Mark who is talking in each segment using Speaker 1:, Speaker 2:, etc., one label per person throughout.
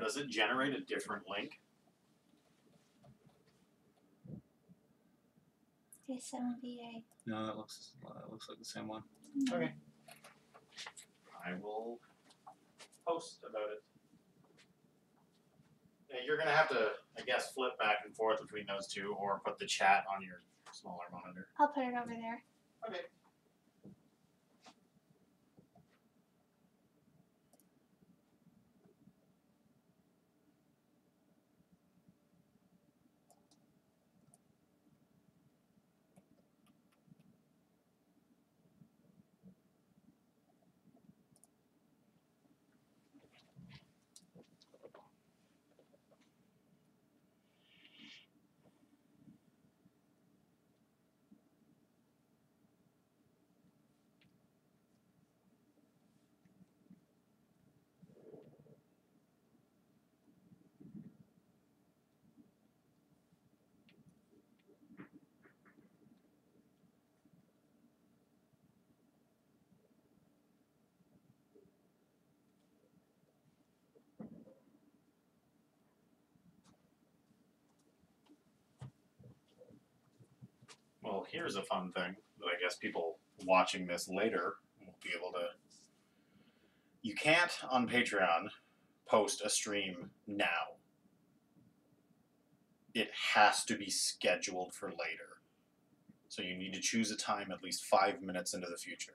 Speaker 1: does it generate a different link?
Speaker 2: Okay, 7VA.
Speaker 3: No, that looks like the same one.
Speaker 1: Okay. I will post about it. Yeah, you're gonna have to, I guess, flip back and forth between those two, or put the chat on your smaller monitor.
Speaker 2: I'll put it over there.
Speaker 1: Okay. Well, here's a fun thing that I guess people watching this later will be able to. You can't, on Patreon, post a stream now. It has to be scheduled for later. So you need to choose a time at least 5 minutes into the future.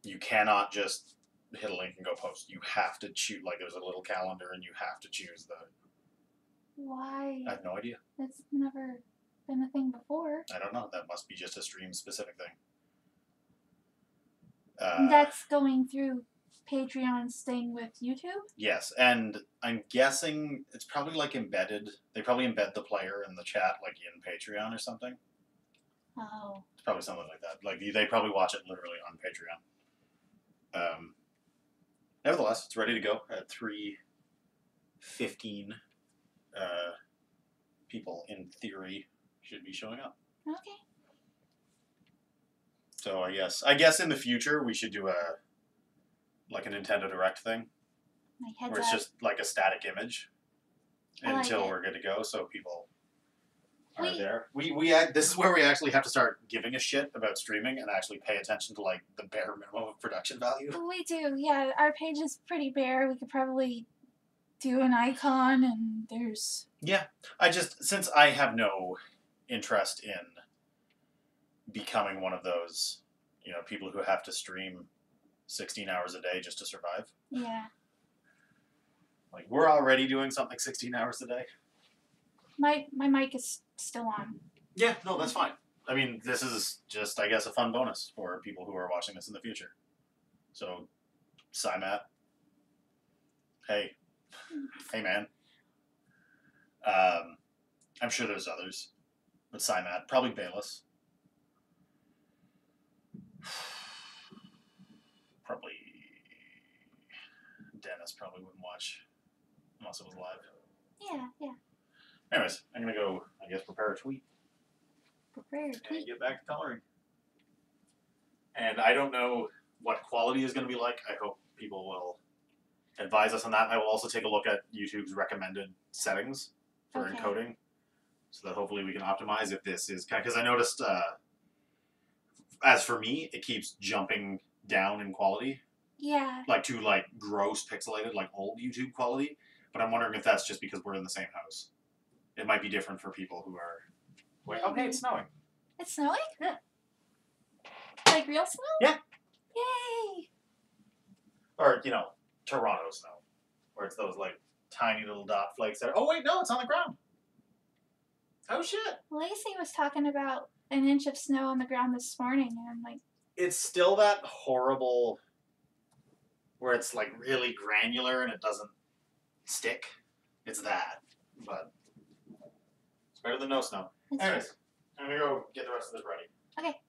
Speaker 1: You cannot just hit a link and go post. You have to choose, like there's a little calendar and you have to choose the...
Speaker 2: Why?
Speaker 1: I have no idea.
Speaker 2: That's never been a thing before.
Speaker 1: I don't know. That must be just a stream-specific thing.
Speaker 2: That's going through Patreon staying with YouTube?
Speaker 1: Yes, and I'm guessing it's probably like embedded. They probably embed the player in the chat like in Patreon or something.
Speaker 2: Oh.
Speaker 1: It's probably something like that. Like they probably watch it literally on Patreon. Nevertheless, it's ready to go at 3:15. People in theory should be showing up.
Speaker 2: Okay.
Speaker 1: So I guess in the future we should do a Nintendo Direct thing.
Speaker 2: My head's
Speaker 1: where it's just like a static image
Speaker 2: I like
Speaker 1: until
Speaker 2: it.
Speaker 1: we're good to go, so people are
Speaker 2: We-
Speaker 1: there. This is where we actually have to start giving a shit about streaming and actually pay attention to like the bare minimum of production value.
Speaker 2: We do, yeah. Our page is pretty bare. We could probably do an icon, and there's...
Speaker 1: Yeah, since I have no interest in becoming one of those, people who have to stream 16 hours a day just to survive.
Speaker 2: Yeah.
Speaker 1: Like, we're already doing something 16 hours a day.
Speaker 2: My mic is still on.
Speaker 1: Yeah, no, that's fine. I mean, this is just, I guess, a fun bonus for people who are watching this in the future. So, Cymat. Hey. Hey, man. I'm sure there's others. But Cymat. Probably Bayless. Probably Dennis probably wouldn't watch unless it was live.
Speaker 2: Yeah.
Speaker 1: Anyways, I'm going to go, I guess, prepare a tweet.
Speaker 2: Prepare a
Speaker 1: And
Speaker 2: tweet.
Speaker 1: get back to coloring. And I don't know what quality is going to be like. I hope people will advise us on that. I will also take a look at YouTube's recommended settings for
Speaker 2: Okay.
Speaker 1: encoding, so that hopefully we can optimize if this is kind of, because I noticed, as for me, it keeps jumping down in quality,
Speaker 2: Yeah.
Speaker 1: like to like gross pixelated, like old YouTube quality. But I'm wondering if that's just because we're in the same house. It might be different for people who are. Wait, okay, it's snowing.
Speaker 2: It's snowing?
Speaker 1: Yeah.
Speaker 2: Like real snow?
Speaker 1: Yeah.
Speaker 2: Yay!
Speaker 1: Or, Toronto snow. Where it's those, like, tiny little dot flakes that are, oh, wait, no, it's on the ground. Oh, shit.
Speaker 2: Lacey was talking about an inch of snow on the ground this morning, and I'm like,
Speaker 1: It's still that horrible, where it's, like, really granular and it doesn't stick. It's that. But it's better than no snow.
Speaker 2: it's
Speaker 1: Anyways, I'm going to go get the rest of this ready.
Speaker 2: okay.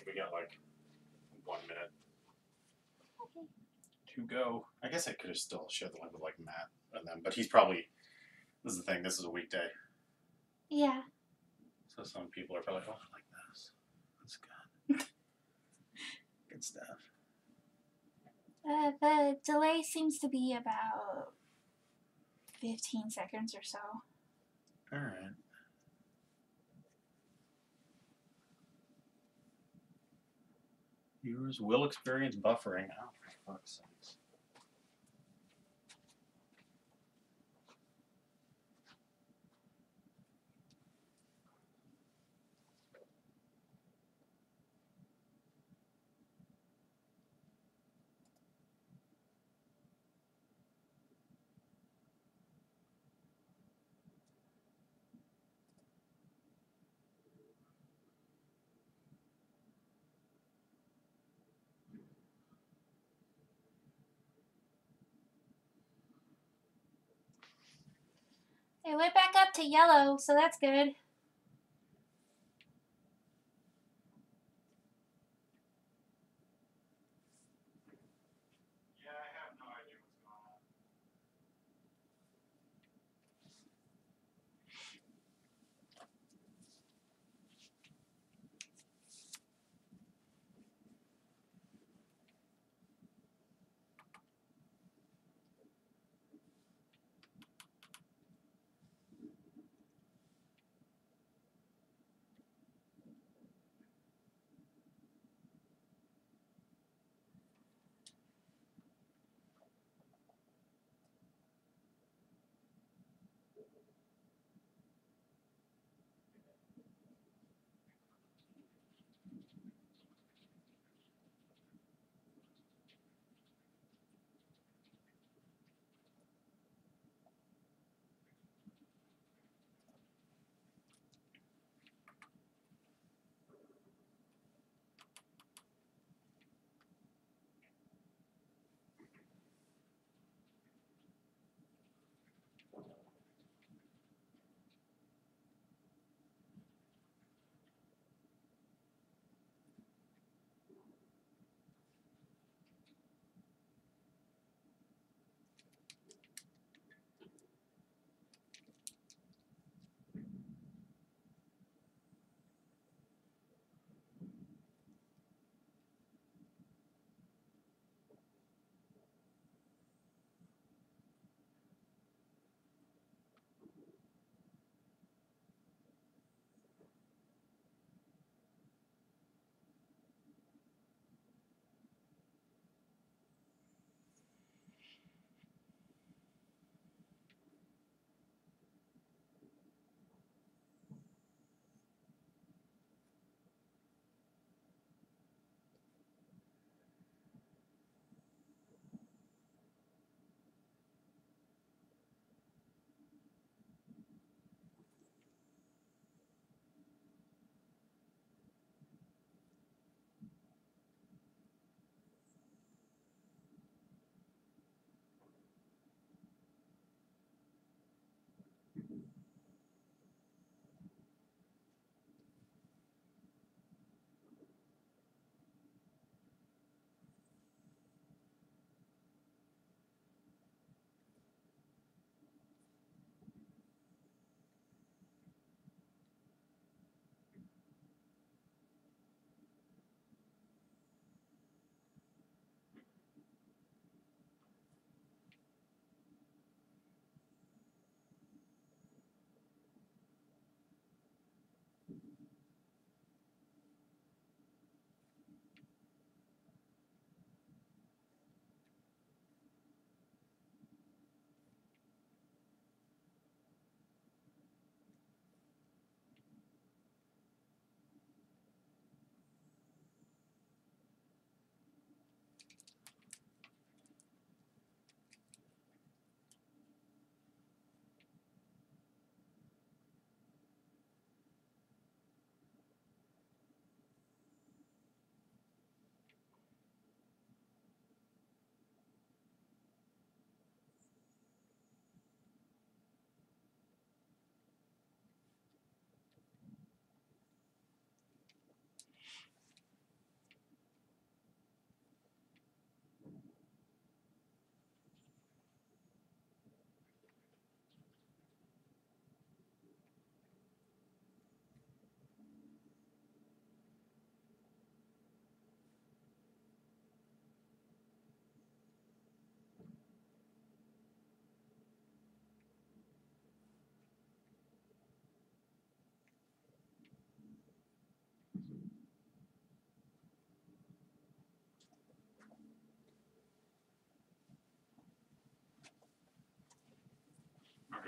Speaker 1: think we got like 1 minute
Speaker 2: Okay.
Speaker 1: to go. I guess I could have still shared the link with like Matt and them, but he's probably. This is the thing. This is a weekday,
Speaker 2: Yeah.
Speaker 1: so some people are probably oh, I like this. That's good. Good stuff.
Speaker 2: The delay seems to be about 15 seconds or so.
Speaker 1: All right. Viewers will experience buffering. Oh, for fuck's sakes.
Speaker 2: It went back up to yellow, so that's good.
Speaker 1: Yeah, I have no idea what's going on.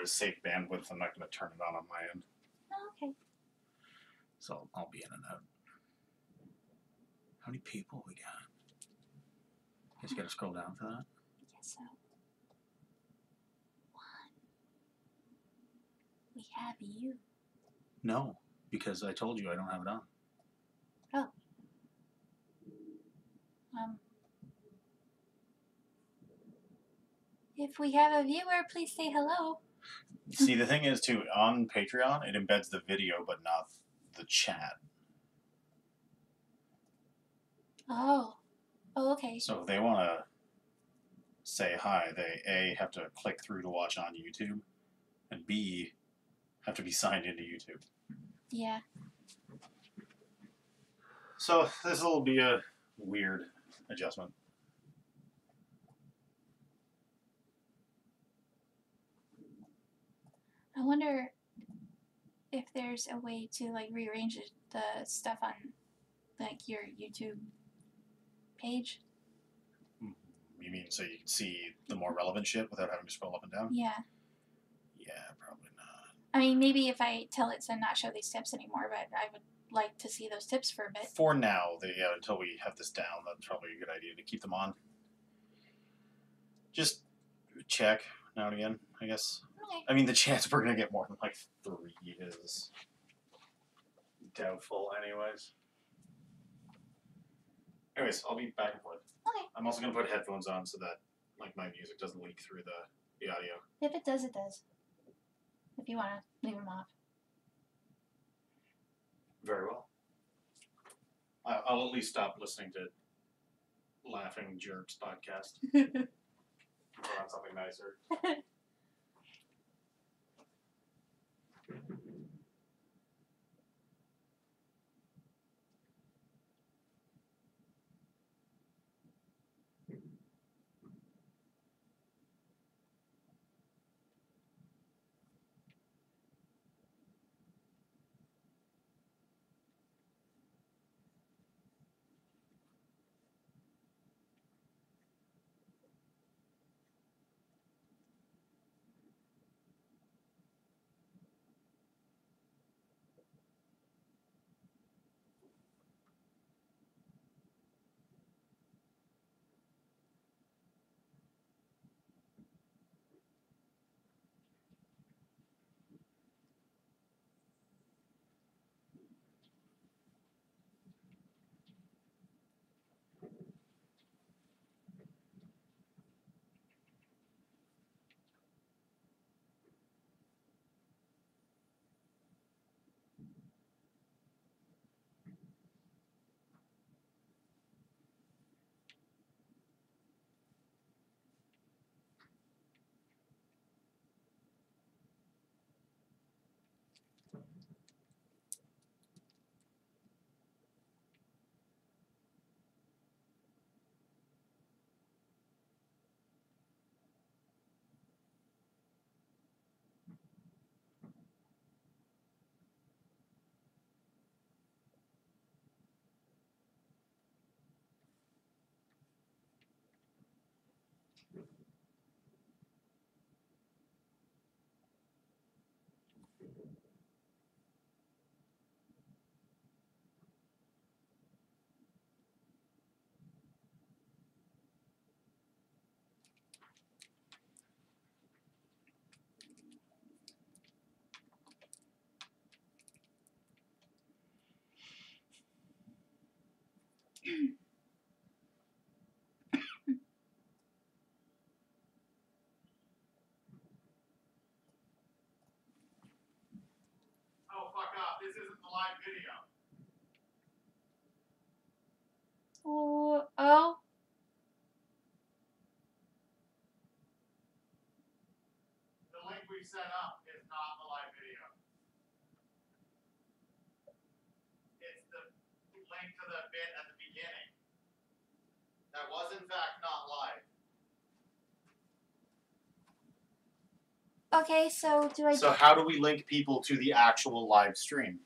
Speaker 1: is safe bandwidth. I'm not going to turn it on my end.
Speaker 2: Oh, okay.
Speaker 3: So I'll be in and out. How many people we got? Guess you gotta scroll down for that.
Speaker 2: I guess so. 1. We have you.
Speaker 3: No, because I told you I don't have it on.
Speaker 2: Oh. If we have a viewer, please say hello.
Speaker 1: See, the thing is, too, on Patreon, it embeds the video, but not the chat.
Speaker 2: Oh. Oh, okay.
Speaker 1: So if they want to say hi, they A, have to click through to watch on YouTube, and B, have to be signed into YouTube.
Speaker 2: Yeah.
Speaker 1: So this will be a weird adjustment.
Speaker 2: I wonder if there's a way to like rearrange the stuff on like your YouTube page.
Speaker 1: You mean so you can see the more relevant shit without having to scroll up and down?
Speaker 2: Yeah.
Speaker 1: Yeah, probably not.
Speaker 2: I mean, maybe if I tell it to not show these tips anymore, but I would like to see those tips for a bit.
Speaker 1: For now, until we have this down, that's probably a good idea to keep them on. Just check now and again, I guess.
Speaker 2: Okay.
Speaker 1: I mean, the chance we're going to get more than like 3 is doubtful anyways. Anyways, I'll be back and forth.
Speaker 2: Okay.
Speaker 1: I'm also going to put headphones on so that like my music doesn't leak through the audio.
Speaker 2: If it does, it does. If you want to leave them off.
Speaker 1: Very well. I'll at least stop listening to Laughing Jerks podcast. Put on something nicer. Oh, fuck off. This isn't the live video.
Speaker 2: Oh.
Speaker 1: The link we set up is not the live video. It's the link to the bit at the beginning. That was, in fact, not live.
Speaker 2: Okay, so do I...
Speaker 1: So how do we link people to the actual live stream?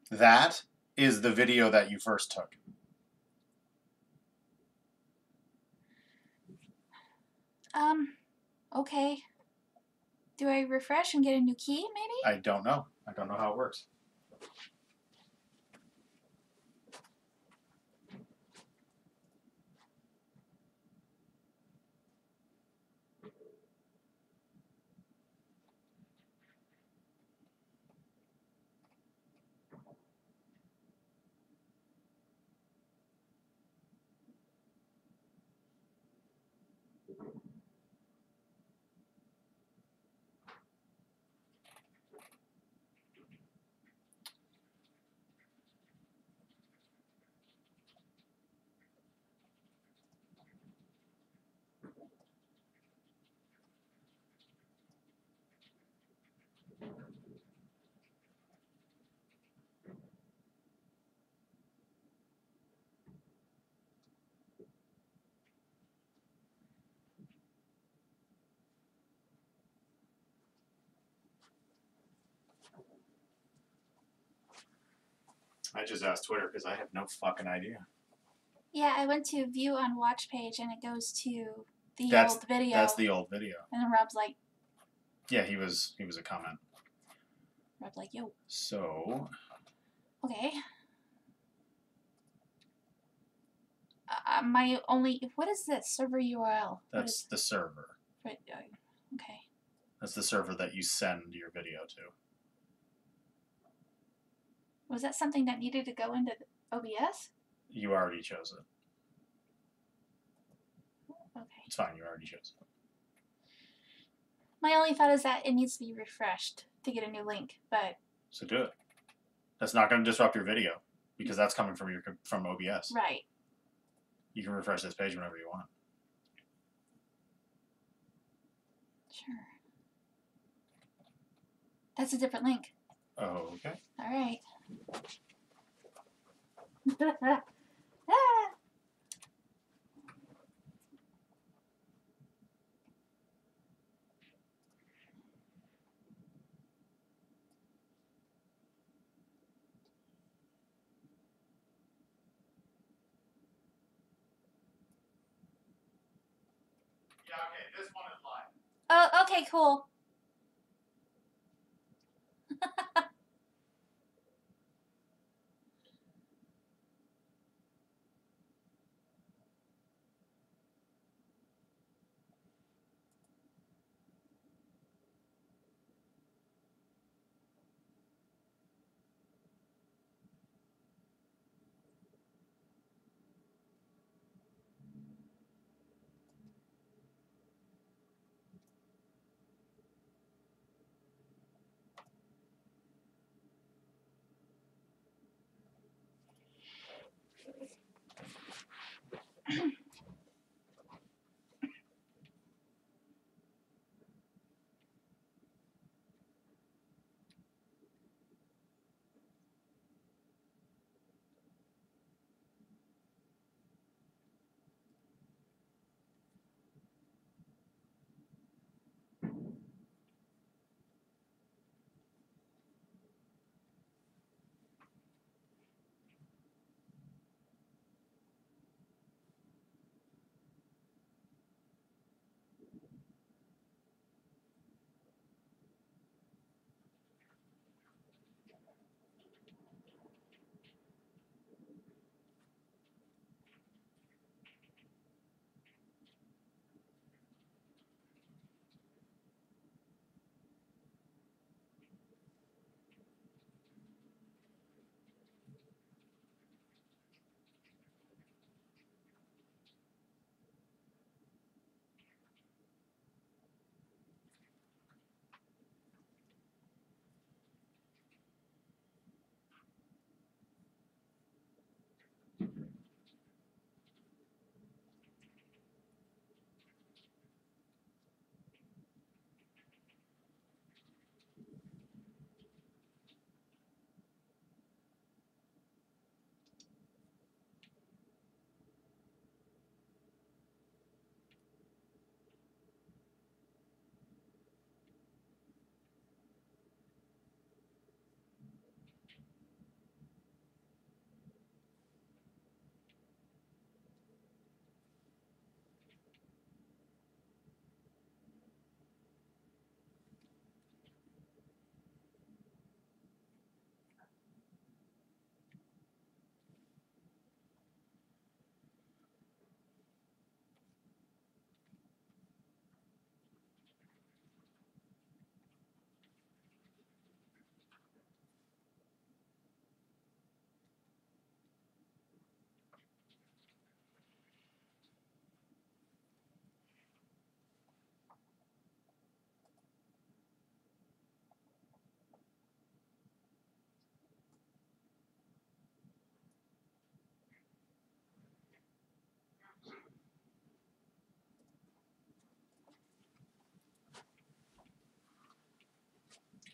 Speaker 1: That is the video that you first took.
Speaker 2: Okay. Do I refresh and get a new key, maybe?
Speaker 1: I don't know. I don't know how it works. I just asked Twitter because I have no fucking idea.
Speaker 2: Yeah, I went to view on watch page and it goes to the
Speaker 1: That's-
Speaker 2: old video.
Speaker 1: That's the old video.
Speaker 2: And then Rob's like,
Speaker 1: Yeah, he was a comment.
Speaker 2: Rob's like, yo,
Speaker 1: So
Speaker 2: okay. My only, what is this server URL? What
Speaker 1: that's
Speaker 2: is,
Speaker 1: the server.
Speaker 2: right, okay.
Speaker 1: That's the server that you send your video to.
Speaker 2: Was that something that needed to go into OBS?
Speaker 1: You already chose it.
Speaker 2: Okay.
Speaker 1: It's fine. You already chose it.
Speaker 2: My only thought is that it needs to be refreshed to get a new link, but
Speaker 1: So do it. That's not going to disrupt your video because that's coming from OBS.
Speaker 2: right.
Speaker 1: You can refresh this page whenever you want.
Speaker 2: Sure. That's a different link.
Speaker 1: Oh, okay.
Speaker 2: All right. Ah.
Speaker 1: Yeah, okay. This one is live.
Speaker 2: Oh, okay, cool.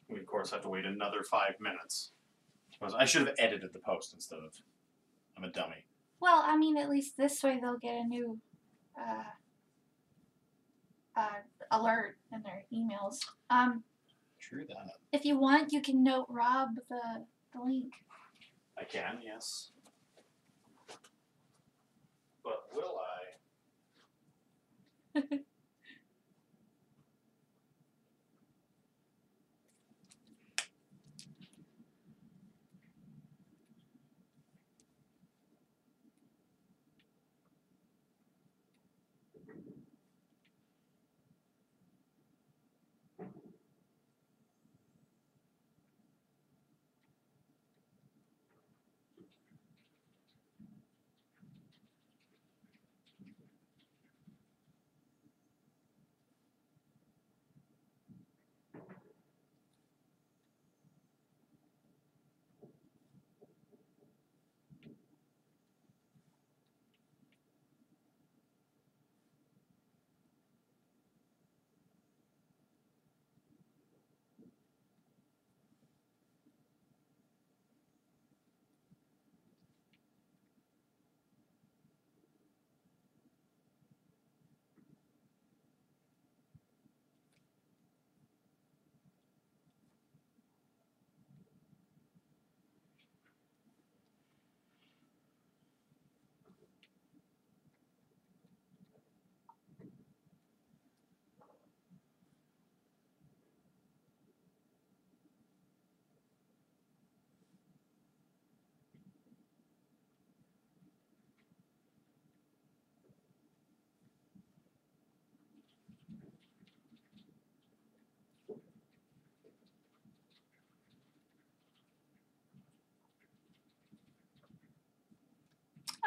Speaker 1: we of course have to wait another 5 minutes. I should have edited the post instead of. I'm a dummy.
Speaker 2: Well, I mean, at least this way they'll get a new alert in their emails.
Speaker 1: True that.
Speaker 2: If you want, you can note Rob the link.
Speaker 1: I can, yes. But will I?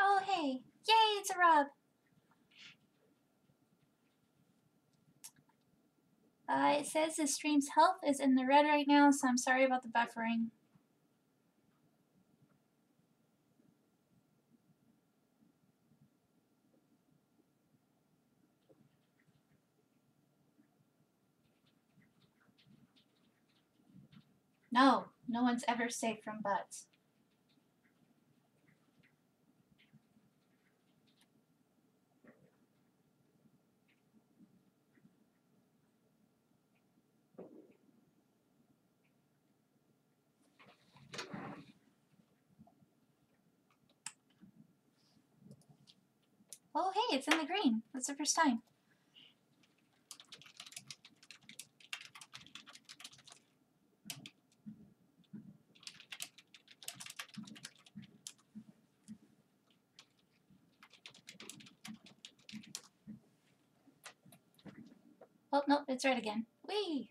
Speaker 2: Oh, hey. Yay, it's a Rob. It says the stream's health is in the red right now, so I'm sorry about the buffering. No, no one's ever safe from butts. Oh, hey, it's in the green. That's the first time. Oh, nope, it's red again. Whee!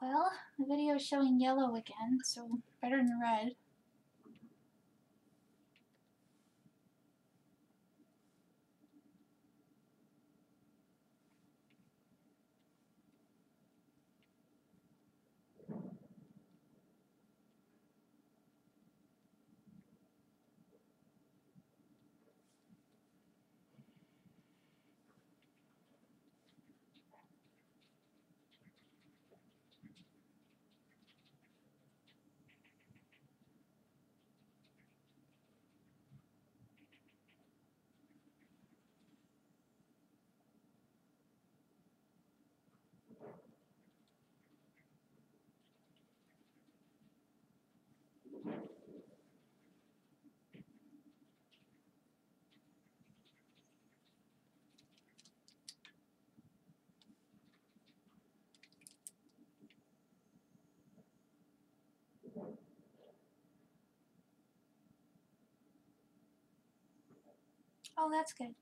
Speaker 2: Well, the video is showing yellow again, so better than red. Oh, that's good.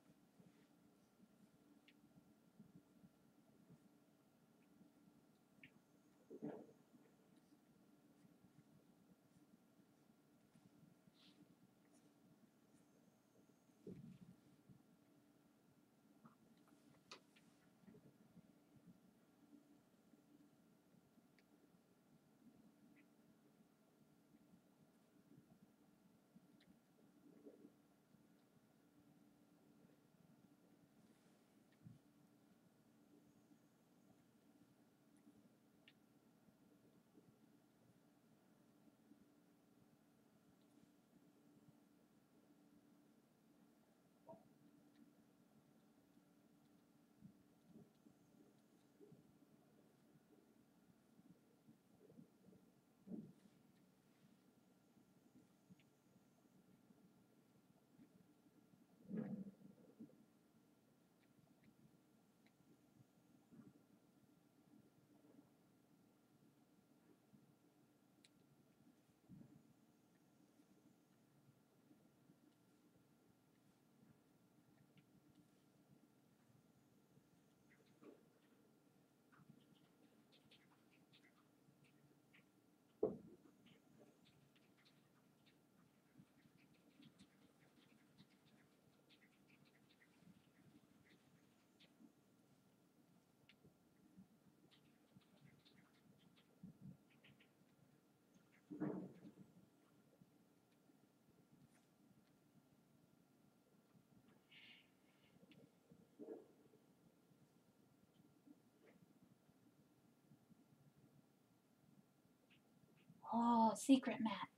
Speaker 2: Oh, secret map.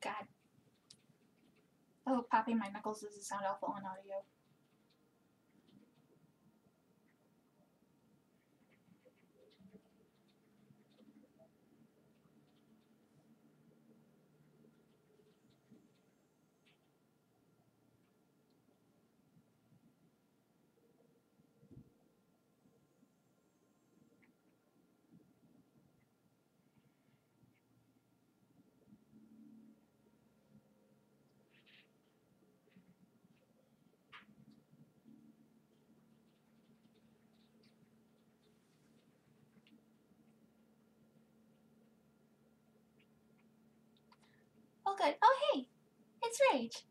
Speaker 2: God. Oh, popping my knuckles doesn't sound awful on audio. All good. Oh, hey! It's Rage.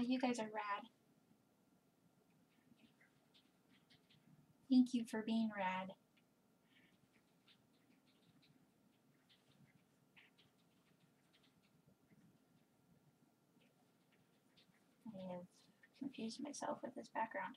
Speaker 2: You guys are rad. Thank you for being rad. I have confused myself with this background.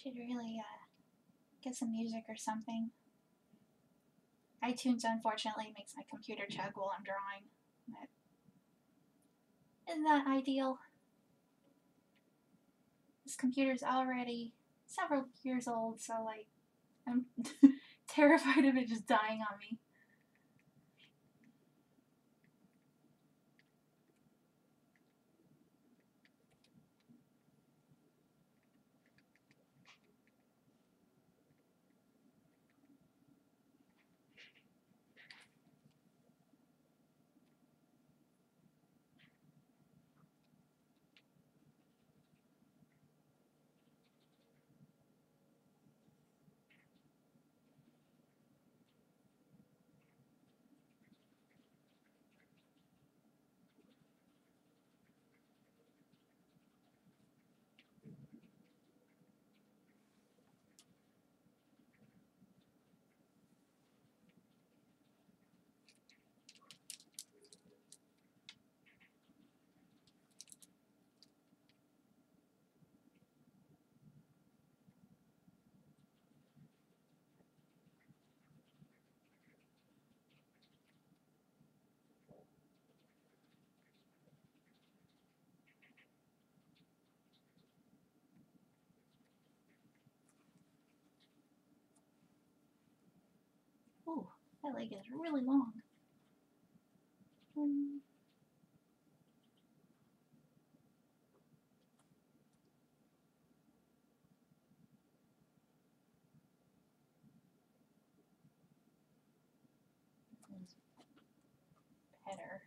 Speaker 2: Should really get some music or something. iTunes unfortunately makes my computer chug while I'm drawing. That isn't that ideal. This computer's already several years old, so like I'm terrified of it just dying on me. Ooh, that leg is really long. Better.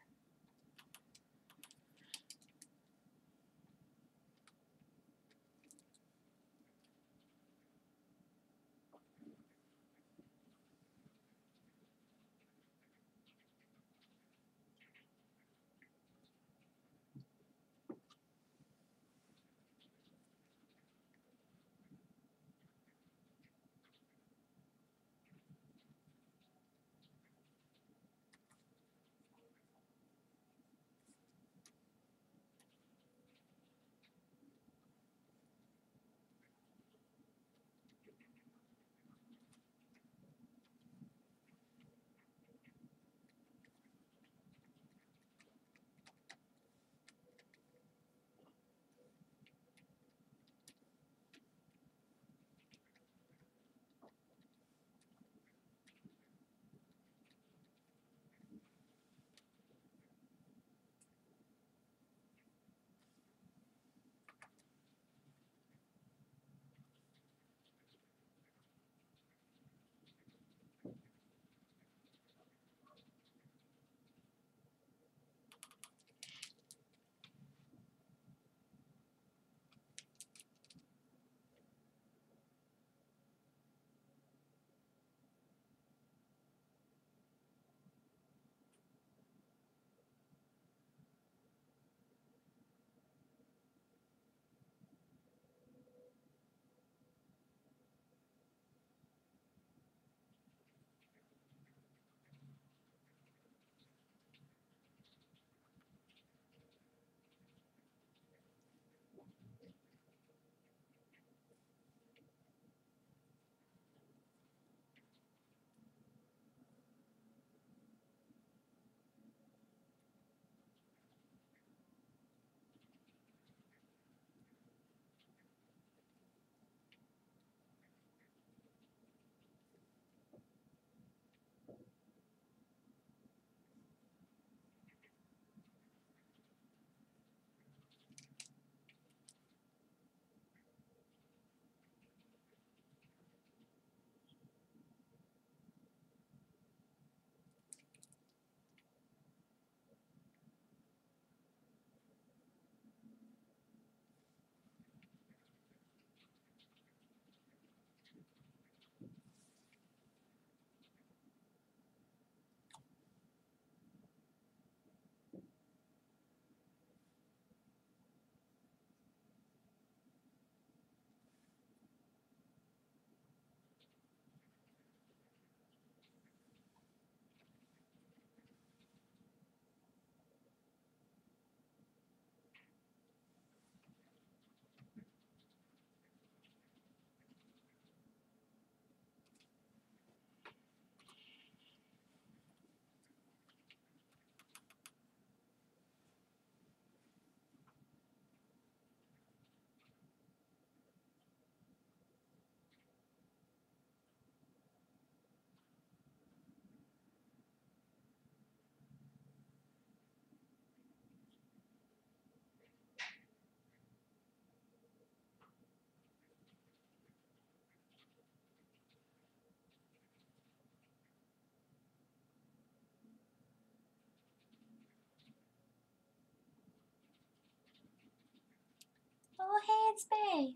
Speaker 2: Oh, hey, it's Bay.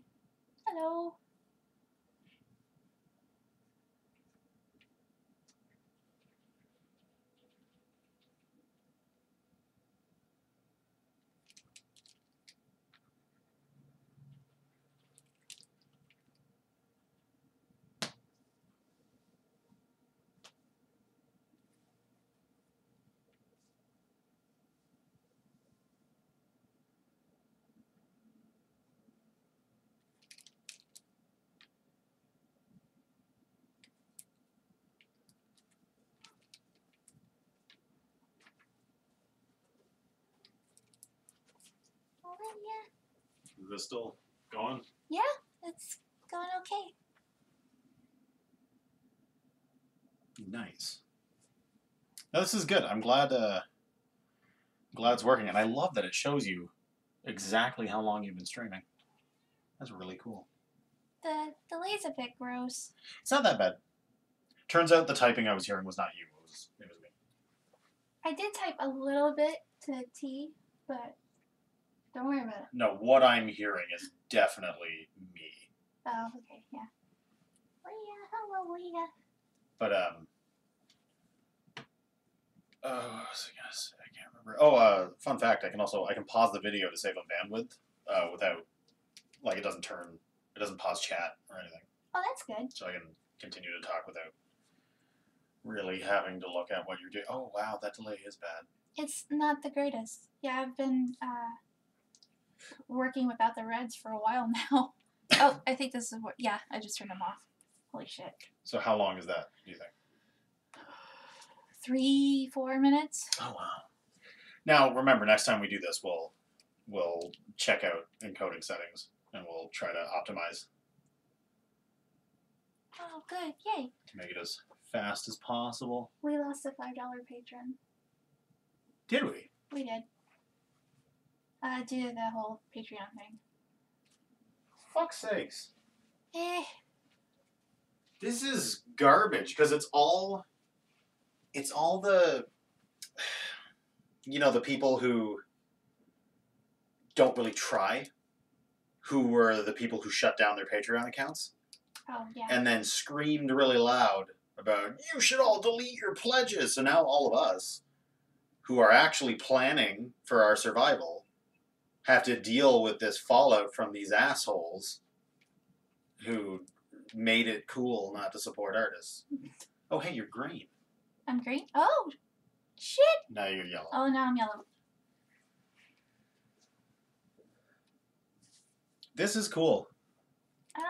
Speaker 2: Hello. Oh, yeah.
Speaker 1: Is this still going?
Speaker 2: Yeah, it's going okay.
Speaker 1: Nice. No, this is good. I'm glad. Glad it's working, and I love that it shows you exactly how long you've been streaming. That's really cool.
Speaker 2: The delay's a bit gross.
Speaker 1: It's not that bad. Turns out the typing I was hearing was not you. It was me.
Speaker 2: I did type a little bit to T, but don't worry about it.
Speaker 1: No, what I'm hearing is definitely me.
Speaker 2: Oh, okay, yeah. Leah, hello, Leah.
Speaker 1: But oh, what was I gonna say? I can't remember. Oh, fun fact: I can pause the video to save on bandwidth without, like, it doesn't pause chat or anything.
Speaker 2: Oh, that's good.
Speaker 1: So I can continue to talk without really having to look at what you're doing. Oh wow, that delay is bad.
Speaker 2: It's not the greatest. Yeah, I've been working without the reds for a while now. Oh, I think this is what. Yeah, I just turned them off. Holy shit.
Speaker 1: So how long is that, do you think?
Speaker 2: 3-4 minutes.
Speaker 1: Oh wow. Now remember, next time we do this, we'll check out encoding settings and we'll try to optimize
Speaker 2: Oh, good. Yay.
Speaker 1: to make it as fast as possible.
Speaker 2: We lost a $5 patron.
Speaker 1: Did we?
Speaker 2: We did. Due to the whole Patreon thing.
Speaker 1: Fuck's sakes.
Speaker 2: Eh.
Speaker 1: This is garbage because it's all the, the people who don't really try, who were the people who shut down their Patreon accounts
Speaker 2: Oh, yeah.
Speaker 1: and then screamed really loud about, you should all delete your pledges. So now all of us who are actually planning for our survival have to deal with this fallout from these assholes who made it cool not to support artists. Oh, hey, you're green.
Speaker 2: I'm green. Oh, shit.
Speaker 1: Now you're yellow.
Speaker 2: Oh, now I'm yellow.
Speaker 1: This is cool.
Speaker 2: I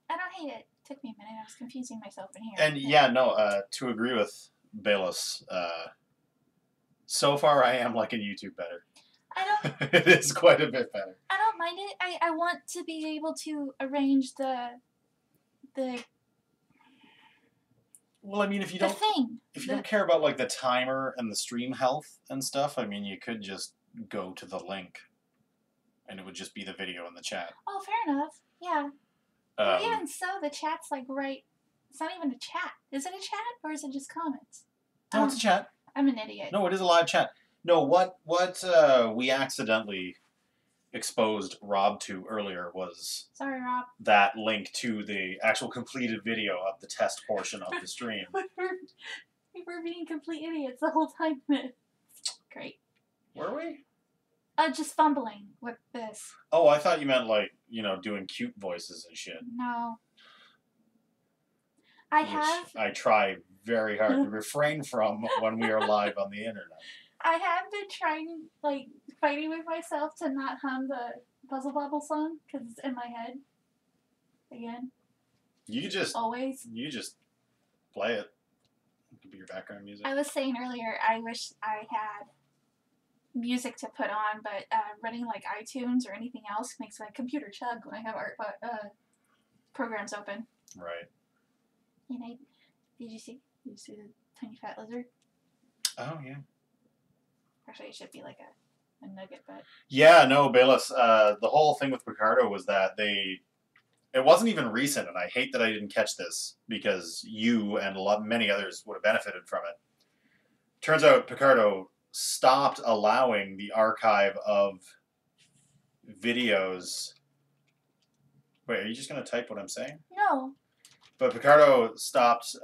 Speaker 2: don't hate it. Took me a minute. I was confusing myself in here.
Speaker 1: And yeah, no, to agree with Bayless, so far I am liking YouTube better. It is quite a bit better.
Speaker 2: I don't mind it. I want to be able to arrange the
Speaker 1: Well, I mean, if you
Speaker 2: the
Speaker 1: don't
Speaker 2: thing.
Speaker 1: don't care about like the timer and the stream health and stuff, I mean, you could just go to the link, and it would just be the video in the chat.
Speaker 2: Oh, fair enough. Yeah. Well, yeah, and so the chat's like right. It's not even a chat. Is it a chat or is it just comments?
Speaker 1: No, it's a chat.
Speaker 2: I'm an idiot.
Speaker 1: No, it is a live chat. No, what we accidentally exposed Rob to earlier was
Speaker 2: Sorry, Rob.
Speaker 1: that link to the actual completed video of the test portion of the stream.
Speaker 2: We were being complete idiots the whole time. Great.
Speaker 1: Were we?
Speaker 2: Just fumbling with this.
Speaker 1: Oh, I thought you meant like, doing cute voices and shit.
Speaker 2: No.
Speaker 1: Which I try very hard to refrain from when we are live on the internet.
Speaker 2: I have been trying, like, fighting with myself to not hum the Puzzle Bobble song, because it's in my head. Again.
Speaker 1: You just
Speaker 2: Always.
Speaker 1: play it. It could be your background music.
Speaker 2: I was saying earlier, I wish I had music to put on, but running, like, iTunes or anything else makes my computer chug when I have art programs open.
Speaker 1: Right.
Speaker 2: And did you see the tiny fat lizard?
Speaker 1: Oh, yeah.
Speaker 2: Actually, it should be like a nugget, but...
Speaker 1: Yeah, no, Bayless, the whole thing with Picardo was that it wasn't even recent, and I hate that I didn't catch this, because you and many others would have benefited from it. Turns out Picardo stopped allowing the archive of videos Wait, are you just gonna type what I'm saying?
Speaker 2: No.
Speaker 1: But Picardo stopped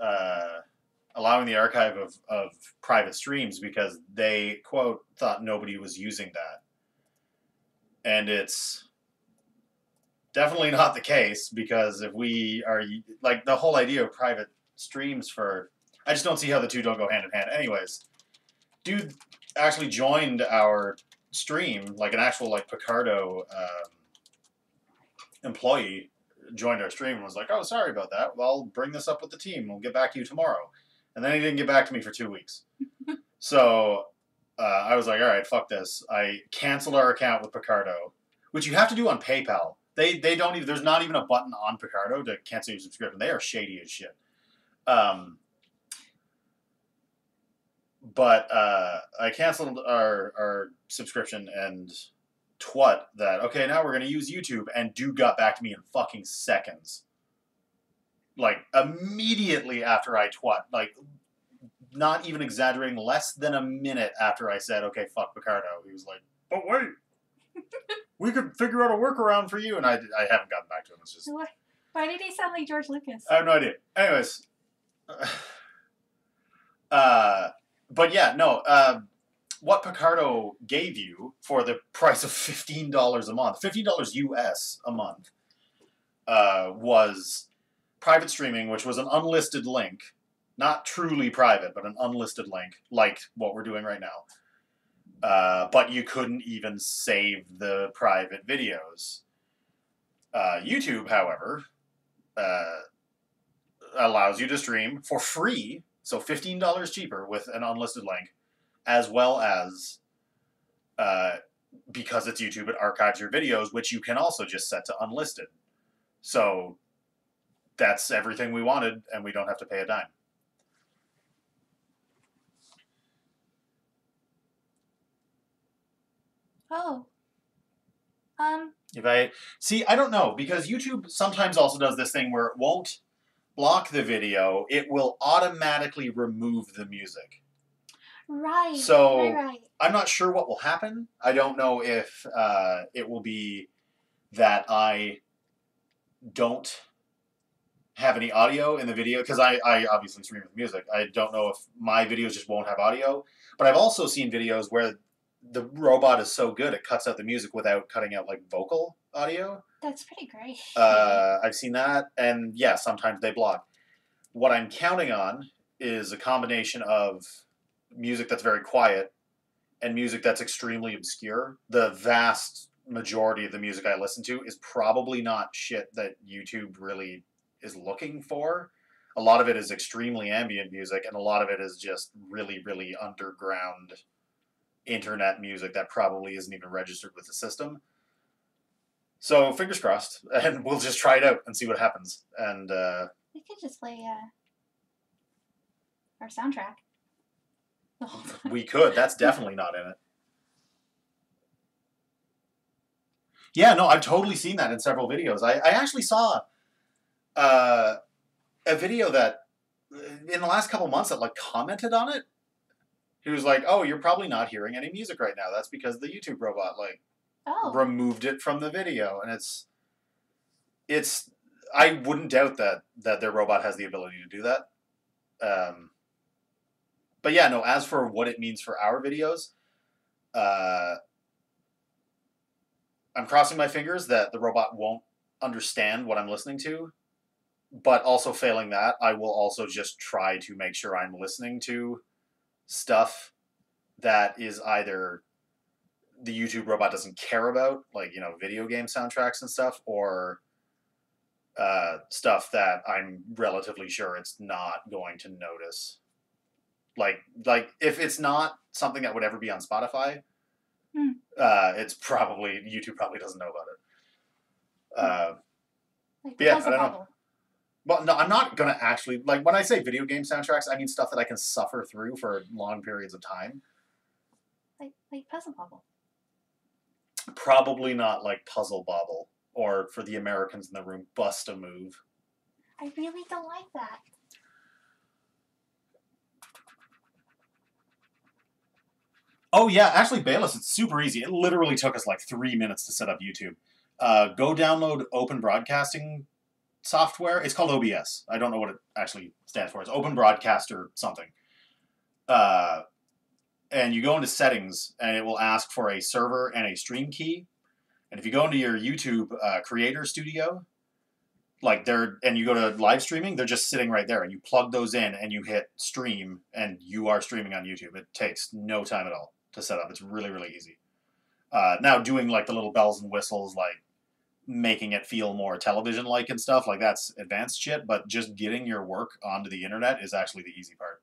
Speaker 1: allowing the archive of private streams because they, quote, thought nobody was using that. And it's definitely not the case, because if we are, like, the whole idea of private streams for, I just don't see how the two don't go hand in hand. Anyways, dude actually joined our stream, like an actual, like, Picardo employee joined our stream and was like, oh, sorry about that. Well, I'll bring this up with the team. We'll get back to you tomorrow. And then he didn't get back to me for 2 weeks. So I was like, all right, fuck this. I canceled our account with Picardo, which you have to do on PayPal. They don't even, there's not even a button on Picardo to cancel your subscription. They are shady as shit. But I canceled our subscription, and twat that, okay, now we're going to use YouTube, and dude got back to me in fucking seconds. Like, immediately after I twat. Like, not even exaggerating, less than a minute after I said, okay, fuck Picardo. He was like, but wait, we could figure out a workaround for you. And I haven't gotten back to him. It's just...
Speaker 2: Why did he sound like George Lucas?
Speaker 1: I have no idea. Anyways. But yeah, no. What Picardo gave you for the price of $15 a month, $15 US a month, was private streaming, which was an unlisted link, not truly private, but an unlisted link, like what we're doing right now. But you couldn't even save the private videos. YouTube, however, allows you to stream for free, so $15 cheaper with an unlisted link, as well as, because it's YouTube, it archives your videos, which you can also just set to unlisted. So that's everything we wanted, and we don't have to pay a dime.
Speaker 2: Oh.
Speaker 1: If I see, I don't know, because YouTube sometimes also does this thing where it won't block the video; it will automatically remove the music.
Speaker 2: Right.
Speaker 1: So
Speaker 2: right.
Speaker 1: I'm not sure what will happen. I don't know if it will be that I don't have any audio in the video, because I obviously stream with music. I don't know if my videos just won't have audio, but I've also seen videos where the robot is so good it cuts out the music without cutting out like vocal audio.
Speaker 2: That's pretty great.
Speaker 1: I've seen that, and yeah, sometimes they block. What I'm counting on is a combination of music that's very quiet and music that's extremely obscure. The vast majority of the music I listen to is probably not shit that YouTube really is looking for. A lot of it is extremely ambient music, and a lot of it is just really, really underground internet music that probably isn't even registered with the system. So fingers crossed, and we'll just try it out and see what happens. And
Speaker 2: we could just play our soundtrack.
Speaker 1: we could. That's definitely not in it. Yeah, no, I've totally seen that in several videos. I actually saw a video that in the last couple months that like commented on it. He was like, "Oh, you're probably not hearing any music right now. That's because the YouTube robot like removed it from the video." And it's I wouldn't doubt that their robot has the ability to do that. But yeah, no, as for what it means for our videos, I'm crossing my fingers that the robot won't understand what I'm listening to. But also failing that, I will also just try to make sure I'm listening to stuff that is either the YouTube robot doesn't care about, like, you know, video game soundtracks and stuff, or stuff that I'm relatively sure it's not going to notice. Like if it's not something that would ever be on Spotify, it's probably, YouTube probably doesn't know about it.
Speaker 2: Like
Speaker 1: yeah, I don't know. Well, no, I'm not going to actually, like, when I say video game soundtracks, I mean stuff that I can suffer through for long periods of time.
Speaker 2: Like Puzzle Bobble.
Speaker 1: Probably not like Puzzle Bobble, or for the Americans in the room, Bust a Move.
Speaker 2: I really don't like that.
Speaker 1: Oh, yeah, actually, Bayless, it's super easy. It literally took us like 3 minutes to set up YouTube. go download Open Broadcasting software. It's called OBS. I don't know what it actually stands for. It's Open Broadcast or something. And you go into settings, and it will ask for a server and a stream key. And if you go into your YouTube Creator Studio, and you go to live streaming, they're just sitting right there, and you plug those in, and you hit stream, and you are streaming on YouTube. It takes no time at all to set up. It's really, really easy. Now doing like the little bells and whistles, like making it feel more television-like and stuff, like that's advanced shit, but just getting your work onto the internet is actually the easy part.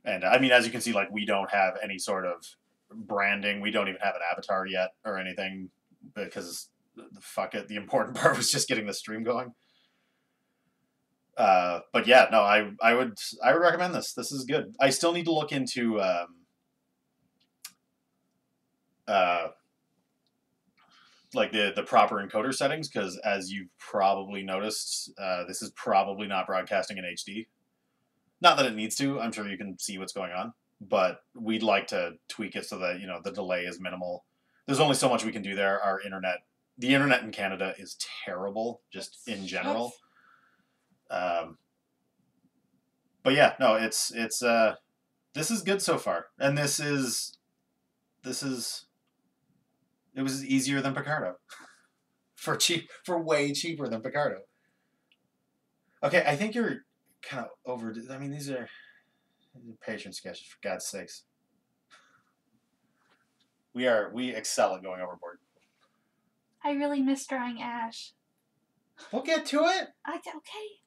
Speaker 1: And I mean, as you can see, like we don't have any sort of branding. We don't even have an avatar yet or anything because fuck it. The important part was just getting the stream going. But yeah, no, I would recommend this. This is good. I still need to look into like the proper encoder settings, because as you've probably noticed, this is probably not broadcasting in HD. Not that it needs to. I'm sure you can see what's going on, but we'd like to tweak it so that, you know, the delay is minimal. There's only so much we can do there. The internet in Canada is terrible, just in general. But yeah, no, it's this is good so far, and it was easier than Picardo, for way cheaper than Picardo. Okay, I think you're kind of over. I mean, these are patron sketches, for God's sakes. We excel at going overboard.
Speaker 2: I really miss drawing Ash.
Speaker 1: We'll get to it.
Speaker 2: Okay.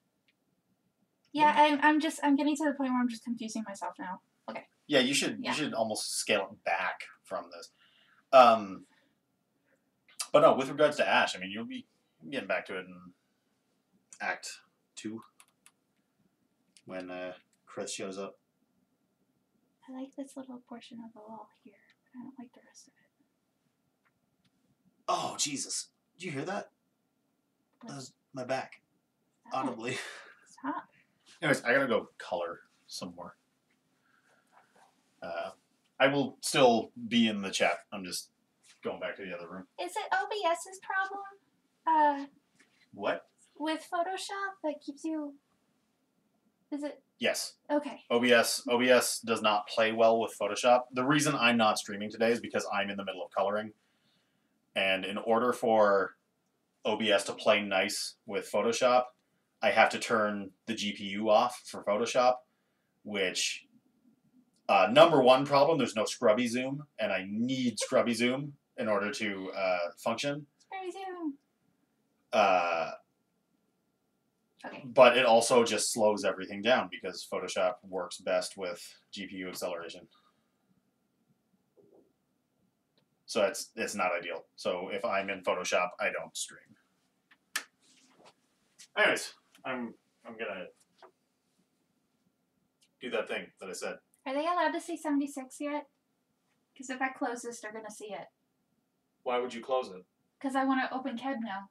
Speaker 2: Yeah, I'm getting to the point where I'm just confusing myself now. Okay.
Speaker 1: Yeah, you should almost scale it back from this. But no, with regards to Ash, I mean, you'll be getting back to it in Act 2 when Chris shows up.
Speaker 2: I like this little portion of the wall here, but I don't like the rest of it.
Speaker 1: Oh, Jesus. Did you hear that? That was my back.
Speaker 2: Stop.
Speaker 1: Audibly.
Speaker 2: Stop.
Speaker 1: Anyways, I gotta go color some more. I will still be in the chat. I'm just going back to the other room.
Speaker 2: Is it OBS's problem?
Speaker 1: What?
Speaker 2: With Photoshop that keeps you... Is it...
Speaker 1: Yes.
Speaker 2: Okay.
Speaker 1: OBS does not play well with Photoshop. The reason I'm not streaming today is because I'm in the middle of coloring. And in order for OBS to play nice with Photoshop, I have to turn the GPU off for Photoshop, which, number one problem, there's no scrubby zoom, and I need scrubby zoom in order to function.
Speaker 2: Scrubby zoom. Okay.
Speaker 1: But it also just slows everything down because Photoshop works best with GPU acceleration. So it's not ideal. So if I'm in Photoshop, I don't stream. Anyways, I'm gonna do that thing that I said.
Speaker 2: Are they allowed to see 76 yet? Because if I close this, they're going to see it.
Speaker 1: Why would you close it?
Speaker 2: Because I want to open KEB now.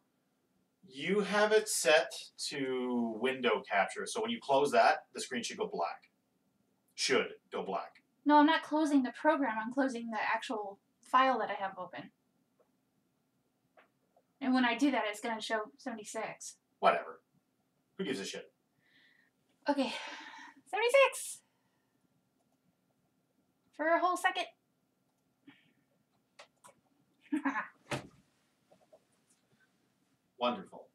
Speaker 1: You have it set to window capture, so when you close that, the screen should go black. Should go black.
Speaker 2: No, I'm not closing the program. I'm closing the actual file that I have open. And when I do that, it's going to show 76.
Speaker 1: Whatever. Who gives a shit?
Speaker 2: Okay. 76! For a whole second.
Speaker 1: Wonderful.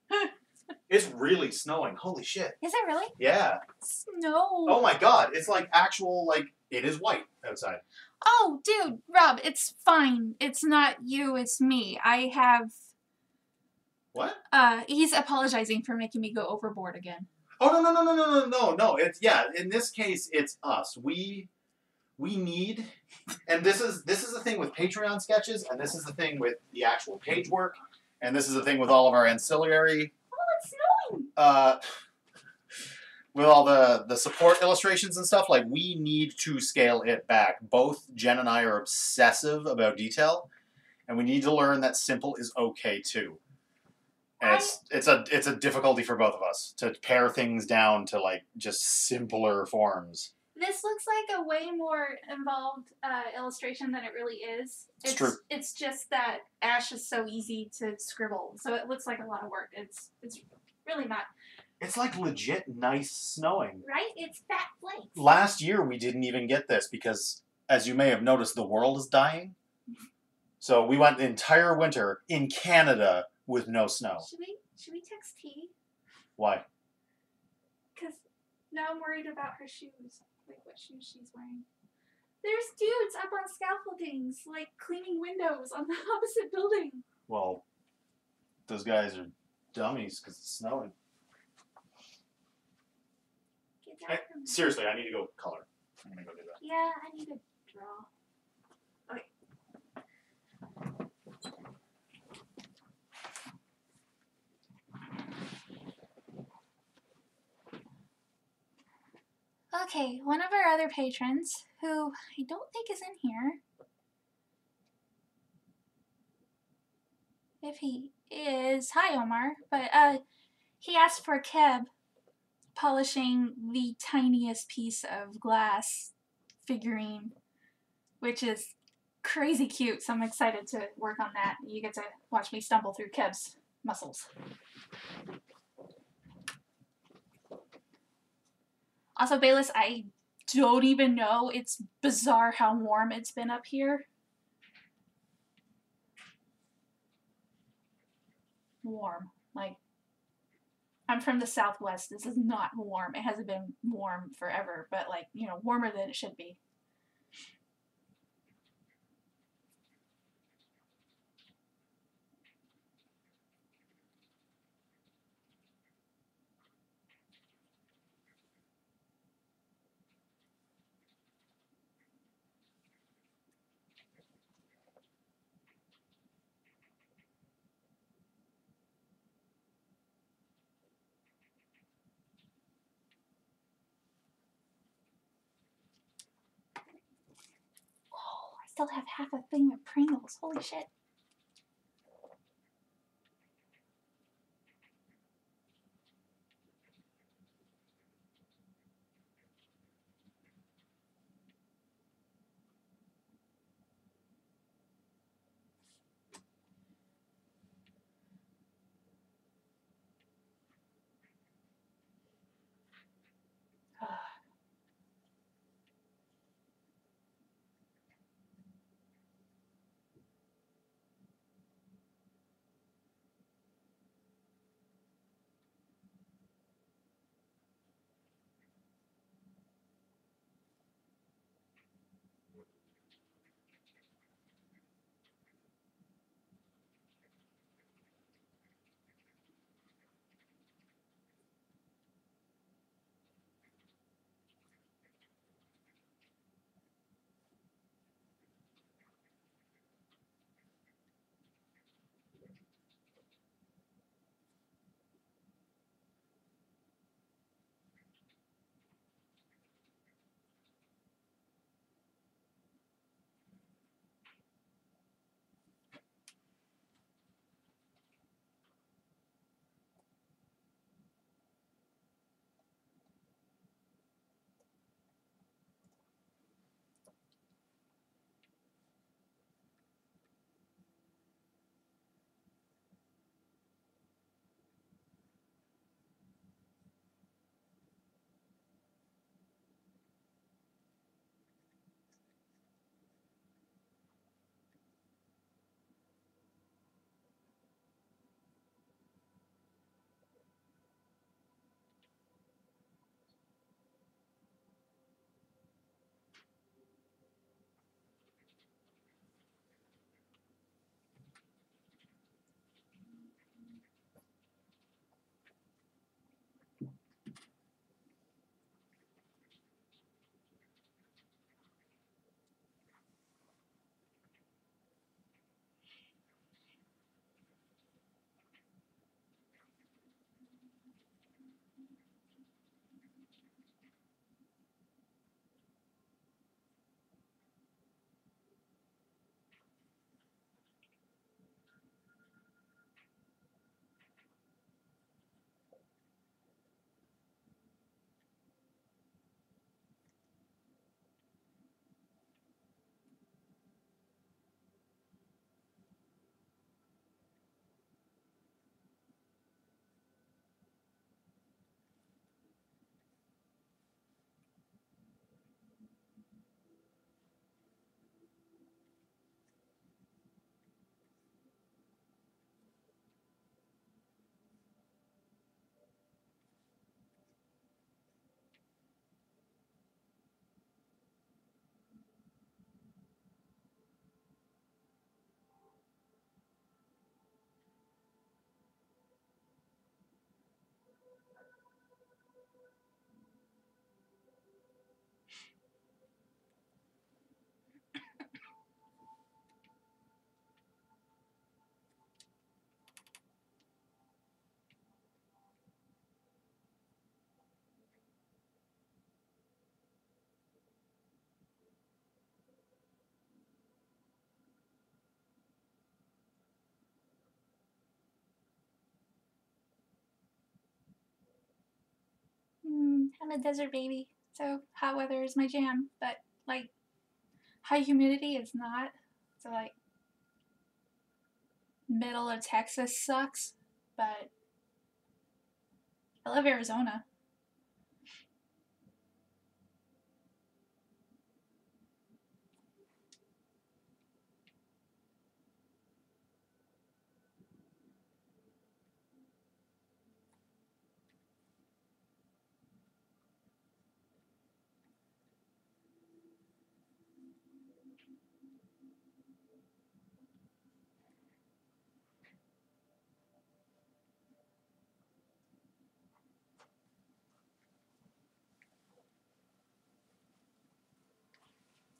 Speaker 1: It's really snowing. Holy shit.
Speaker 2: Is it really?
Speaker 1: Yeah.
Speaker 2: Snow.
Speaker 1: Oh my god. It's like actual, like, it is white outside.
Speaker 2: Oh, dude, Rob, it's fine. It's not you, it's me. I have...
Speaker 1: What?
Speaker 2: He's apologizing for making me go overboard again.
Speaker 1: Oh, no. It's, yeah, in this case, it's us. We need, and this is the thing with Patreon sketches, and this is the thing with the actual page work, and this is the thing with all of our ancillary...
Speaker 2: Oh, it's snowing!
Speaker 1: With all the support illustrations and stuff, like, we need to scale it back. Both Jen and I are obsessive about detail, and we need to learn that simple is okay, too. And it's a difficulty for both of us to pare things down to, like, just simpler forms.
Speaker 2: This looks like a way more involved illustration than it really is.
Speaker 1: It's true.
Speaker 2: It's just that ash is so easy to scribble, so it looks like a lot of work. It's really not.
Speaker 1: It's like legit nice snowing.
Speaker 2: Right? It's fat flakes.
Speaker 1: Last year we didn't even get this because, as you may have noticed, the world is dying. So we went the entire winter in Canada with no snow.
Speaker 2: Should we text T?
Speaker 1: Why?
Speaker 2: Because now I'm worried about her shoes. Like what shoes she's wearing. There's dudes up on scaffoldings, like cleaning windows on the opposite building.
Speaker 1: Well, those guys are dummies because it's snowing.
Speaker 2: Get down from there.
Speaker 1: Seriously, I need to go color. I'm gonna go do that.
Speaker 2: Yeah, I need to draw. Okay, one of our other patrons, who I don't think is in here. If he is, hi Omar, but he asked for Keb polishing the tiniest piece of glass figurine, which is crazy cute, so I'm excited to work on that. You get to watch me stumble through Keb's muscles. Also, Bayless, I don't even know. It's bizarre how warm it's been up here. Warm. Like, I'm from the Southwest. This is not warm. It hasn't been warm forever, but, like, you know, warmer than it should be. I still have half a thing of Pringles. Holy shit. I'm a desert baby, so hot weather is my jam. But like, high humidity is not. So like, middle of Texas sucks, but I love Arizona.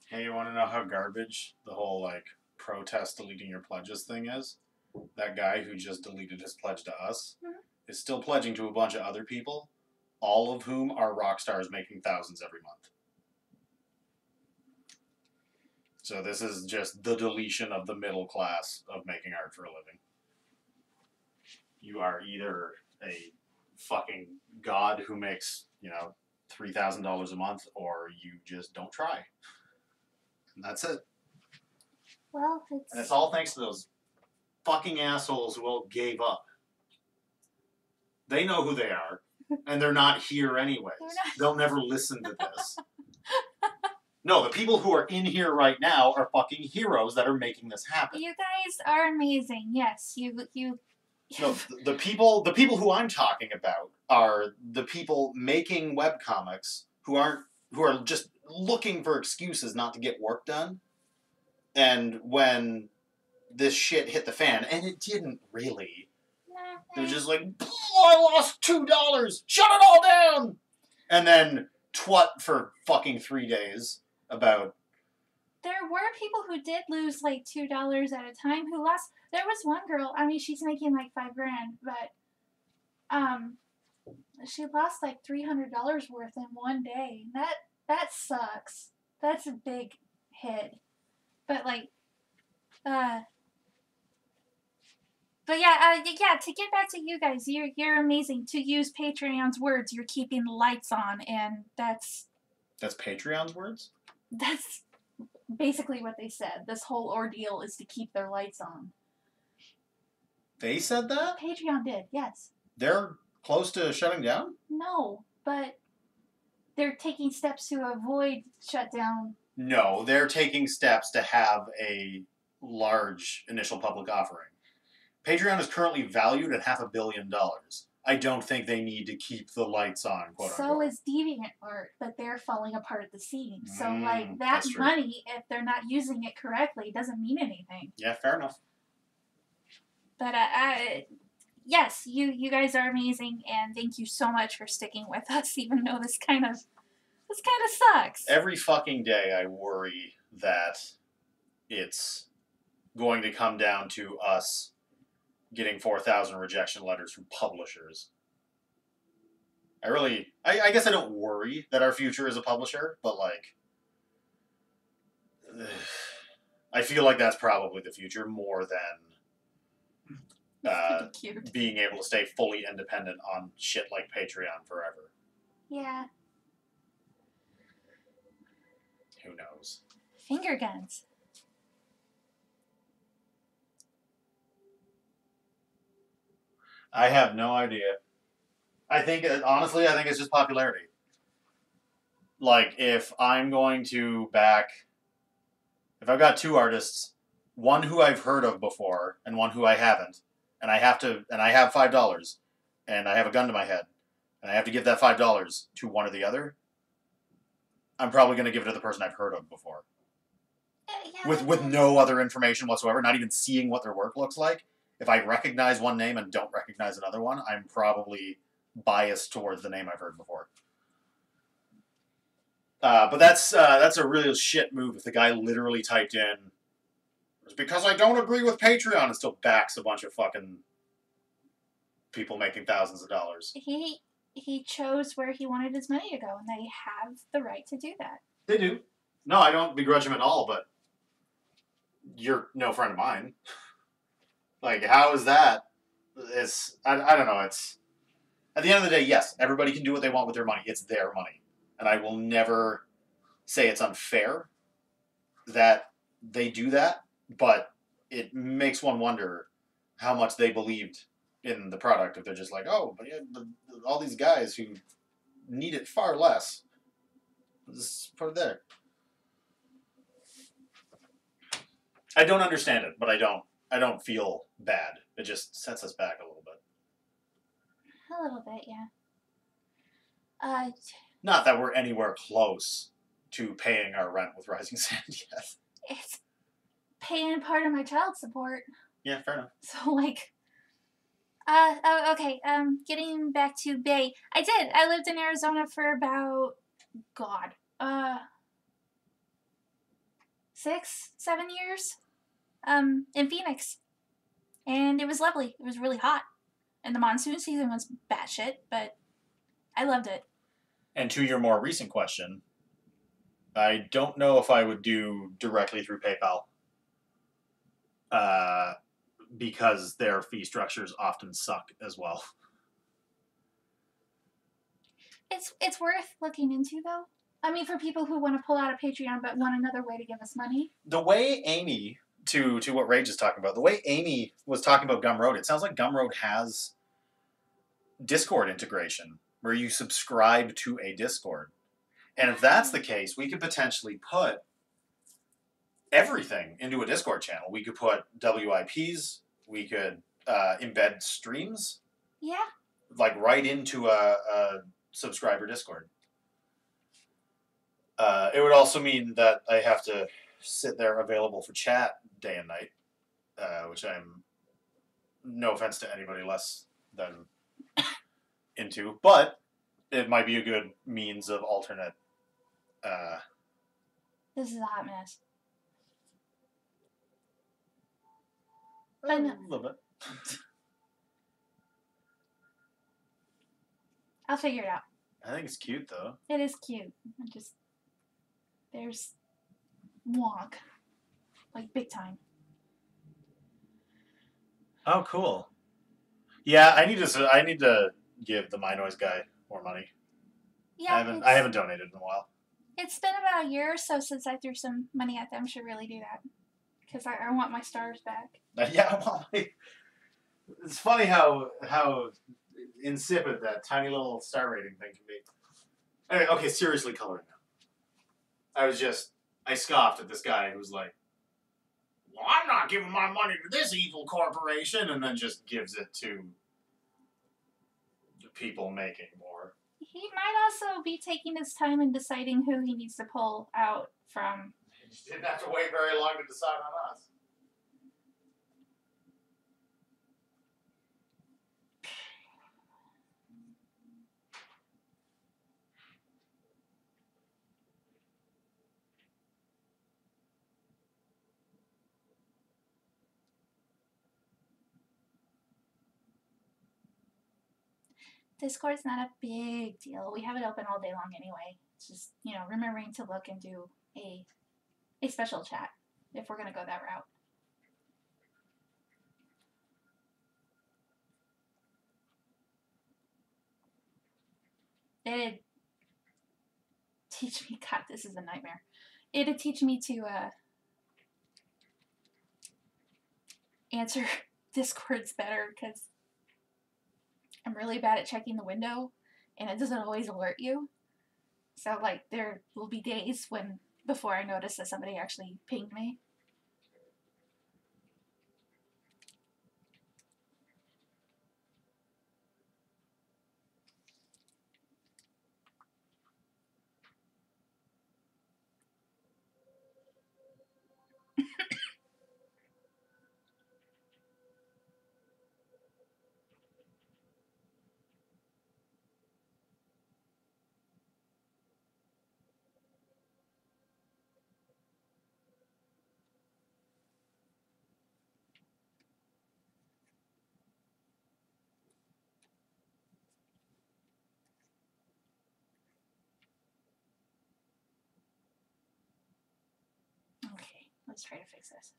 Speaker 1: Hey, you want to know how garbage the whole like protest deleting your pledges thing is? That guy who just deleted his pledge to us is still pledging to a bunch of other people, all of whom are rock stars making thousands every month. So this is just the deletion of the middle class of making art for a living. You are either a fucking god who makes, $3,000 a month, or you just don't try. And that's it.
Speaker 2: Well,
Speaker 1: And it's all thanks to those fucking assholes who all gave up. They know who they are, and they're not here anyways. They'll never listen to this. No, the people who are in here right now are fucking heroes that are making this happen.
Speaker 2: You guys are amazing. Yes, you.
Speaker 1: No, the people who I'm talking about are the people making webcomics who are just looking for excuses not to get work done. And when this shit hit the fan, and it didn't really, they're just like, I lost $2. Shut it all down. And then twat for fucking 3 days about.
Speaker 2: There were people who did lose like $2 at a time who lost. There was one girl, I mean, she's making like $5,000, but she lost like $300 worth in one day. That sucks. That's a big hit. But like, but yeah, to get back to you guys, you're amazing. To use Patreon's words, you're keeping the lights on, and that's
Speaker 1: Patreon's words?
Speaker 2: That's basically what they said. This whole ordeal is to keep their lights on.
Speaker 1: They said that?
Speaker 2: Patreon did, yes.
Speaker 1: They're close to shutting down?
Speaker 2: No, but they're taking steps to avoid shutdown.
Speaker 1: No, they're taking steps to have a large initial public offering. Patreon is currently valued at $500 million. I don't think they need to keep the lights on, quote unquote.
Speaker 2: So is DeviantArt, but they're falling apart at the seams. So, like, that money, if they're not using it correctly, doesn't mean anything.
Speaker 1: Yeah, fair enough.
Speaker 2: But, yes, you guys are amazing, and thank you so much for sticking with us, even though this kind of sucks.
Speaker 1: Every fucking day I worry that it's going to come down to us getting 4,000 rejection letters from publishers. I guess I don't worry that our future is a publisher, but like, I feel like that's probably the future more than being able to stay fully independent on shit like Patreon forever.
Speaker 2: Yeah.
Speaker 1: Who knows?
Speaker 2: Finger guns.
Speaker 1: I have no idea. Honestly, I think it's just popularity. Like, if I've got two artists, one who I've heard of before and one who I haven't, and I have $5, and I have a gun to my head, and I have to give that $5 to one or the other, I'm probably going to give it to the person I've heard of before.
Speaker 2: Yeah,
Speaker 1: with no other information whatsoever, not even seeing what their work looks like. If I recognize one name and don't recognize another one, I'm probably biased towards the name I've heard before. But that's a real shit move if the guy literally typed in, "It's because I don't agree with Patreon," and still backs a bunch of fucking people making thousands of dollars.
Speaker 2: He chose where he wanted his money to go, and they have the right to do that.
Speaker 1: They do. No, I don't begrudge him at all, but you're no friend of mine. Like, how is that? I don't know. At the end of the day, yes, everybody can do what they want with their money. It's their money. And I will never say it's unfair that they do that, but it makes one wonder how much they believed in the product if they're just like, oh, but yeah, all these guys who need it far less, just put it there. I don't understand it, but I don't feel bad. It just sets us back a little bit.
Speaker 2: A little bit, yeah.
Speaker 1: Not that we're anywhere close to paying our rent with Rising Sand yet.
Speaker 2: It's paying part of my child support.
Speaker 1: Yeah, fair enough.
Speaker 2: So, like, okay, getting back to Bay. I lived in Arizona for about, 6, 7 years, in Phoenix. And it was lovely. It was really hot. And the monsoon season was batshit, but I loved it.
Speaker 1: And to your more recent question, I don't know if I would do directly through PayPal. Because their fee structures often suck as well.
Speaker 2: It's worth looking into, though. I mean, for people who want to pull out a Patreon but want another way to give us money.
Speaker 1: The way Amy, to what Rage is talking about, the way Amy was talking about Gumroad, it sounds like Gumroad has Discord integration where you subscribe to a Discord. And if that's the case, we could potentially put everything into a Discord channel. We could put WIPs. We could embed streams.
Speaker 2: Yeah.
Speaker 1: Like right into a subscriber Discord. It would also mean that I have to sit there available for chat day and night, which I'm, no offense to anybody less than into, but it might be a good means of alternate.
Speaker 2: This is a hot mess.
Speaker 1: A little bit.
Speaker 2: I'll figure it out.
Speaker 1: I think it's cute though.
Speaker 2: It is cute. There's wonk. Like, big time.
Speaker 1: Oh, cool. Yeah, I need to give the My Noise guy more money.
Speaker 2: Yeah,
Speaker 1: I haven't donated in a while.
Speaker 2: It's been about a year or so since I threw some money at them. Should really do that. Because I want my stars back.
Speaker 1: Yeah, well, it's funny how insipid that tiny little star rating thing can be. Anyway, okay, seriously coloring now. I scoffed at this guy who was like, well, I'm not giving my money to this evil corporation, and then just gives it to the people making more.
Speaker 2: He might also be taking his time in deciding who he needs to pull out from.
Speaker 1: He just didn't have to wait very long to decide on us.
Speaker 2: Discord's not a big deal. We have it open all day long anyway. It's just, remembering to look and do a special chat if we're going to go that route. It'd teach me, God, this is a nightmare. It'd teach me to answer Discords better, because I'm really bad at checking the window, and it doesn't always alert you. So, like, there will be days before I notice that somebody actually pinged me. Okay, let's try to fix this.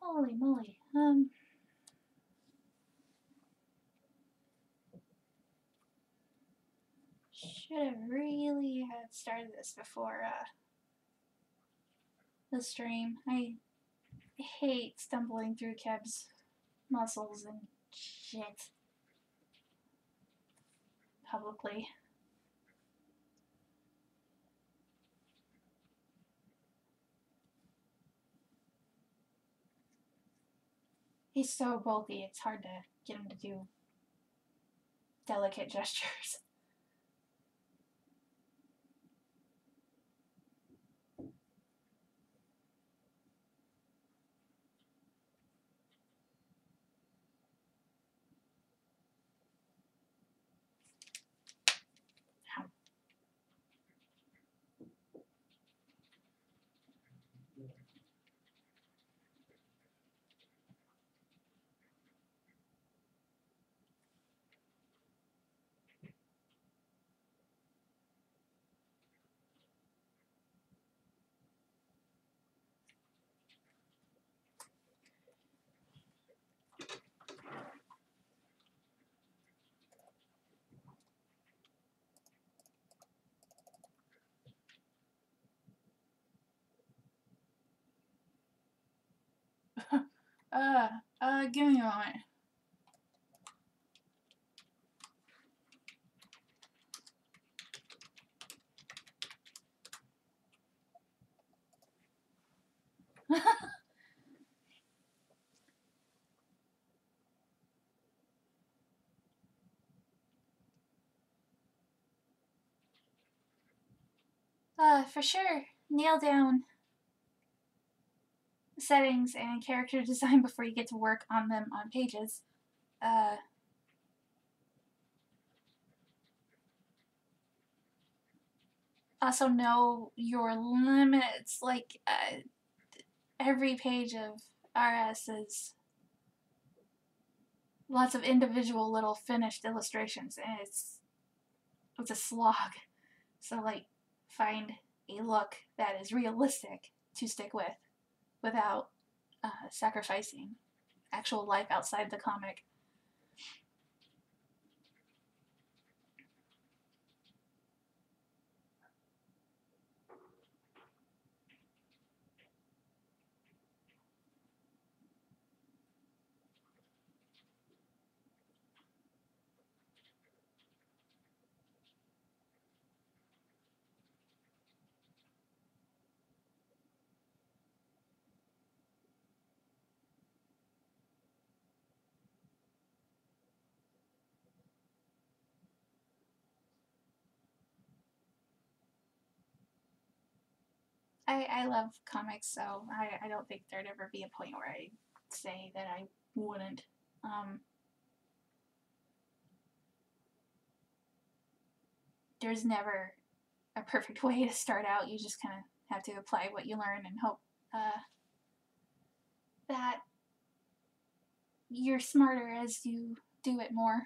Speaker 2: Holy moly. Should have really had started this before the stream. I hate stumbling through Keb's muscles and shit publicly. He's so bulky, it's hard to get him to do delicate gestures. Give me a moment. For sure, nail down settings and character design before you get to work on them on pages. Also know your limits, like every page of RS is lots of individual little finished illustrations, and it's a slog. So like, find a look that is realistic to stick with without sacrificing actual life outside the comic. I love comics, so I don't think there'd ever be a point where I say that I wouldn't. There's never a perfect way to start out. You just kind of have to apply what you learn and hope that you're smarter as you do it more.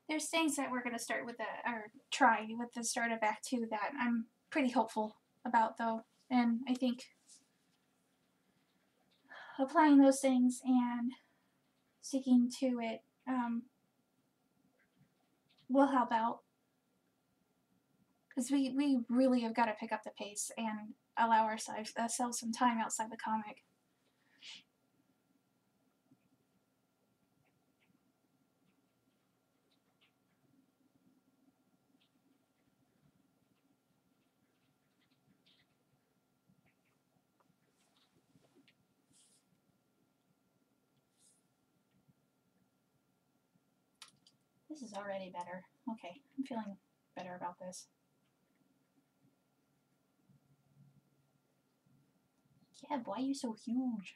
Speaker 2: There's things that we're going to start with or try with the start of Act 2 that I'm pretty hopeful about, though. And I think applying those things and sticking to it will help out. Because we really have got to pick up the pace and allow ourselves some time outside the comic. This is already better. Okay, I'm feeling better about this. Yeah, why are you so huge?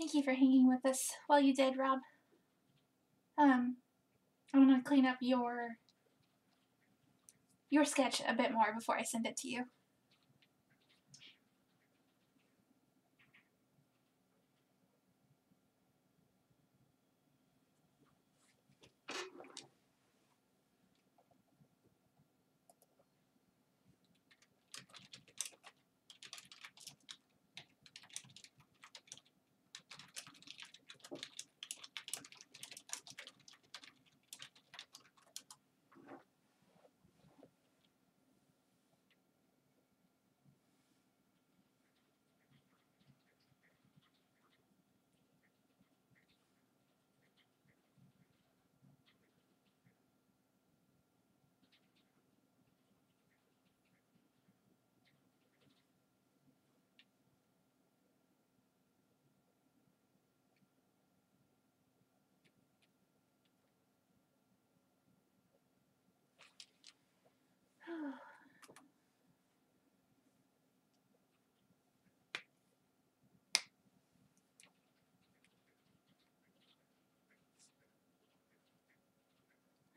Speaker 2: Thank you for hanging with us while you did, Rob. I'm gonna clean up your sketch a bit more before I send it to you.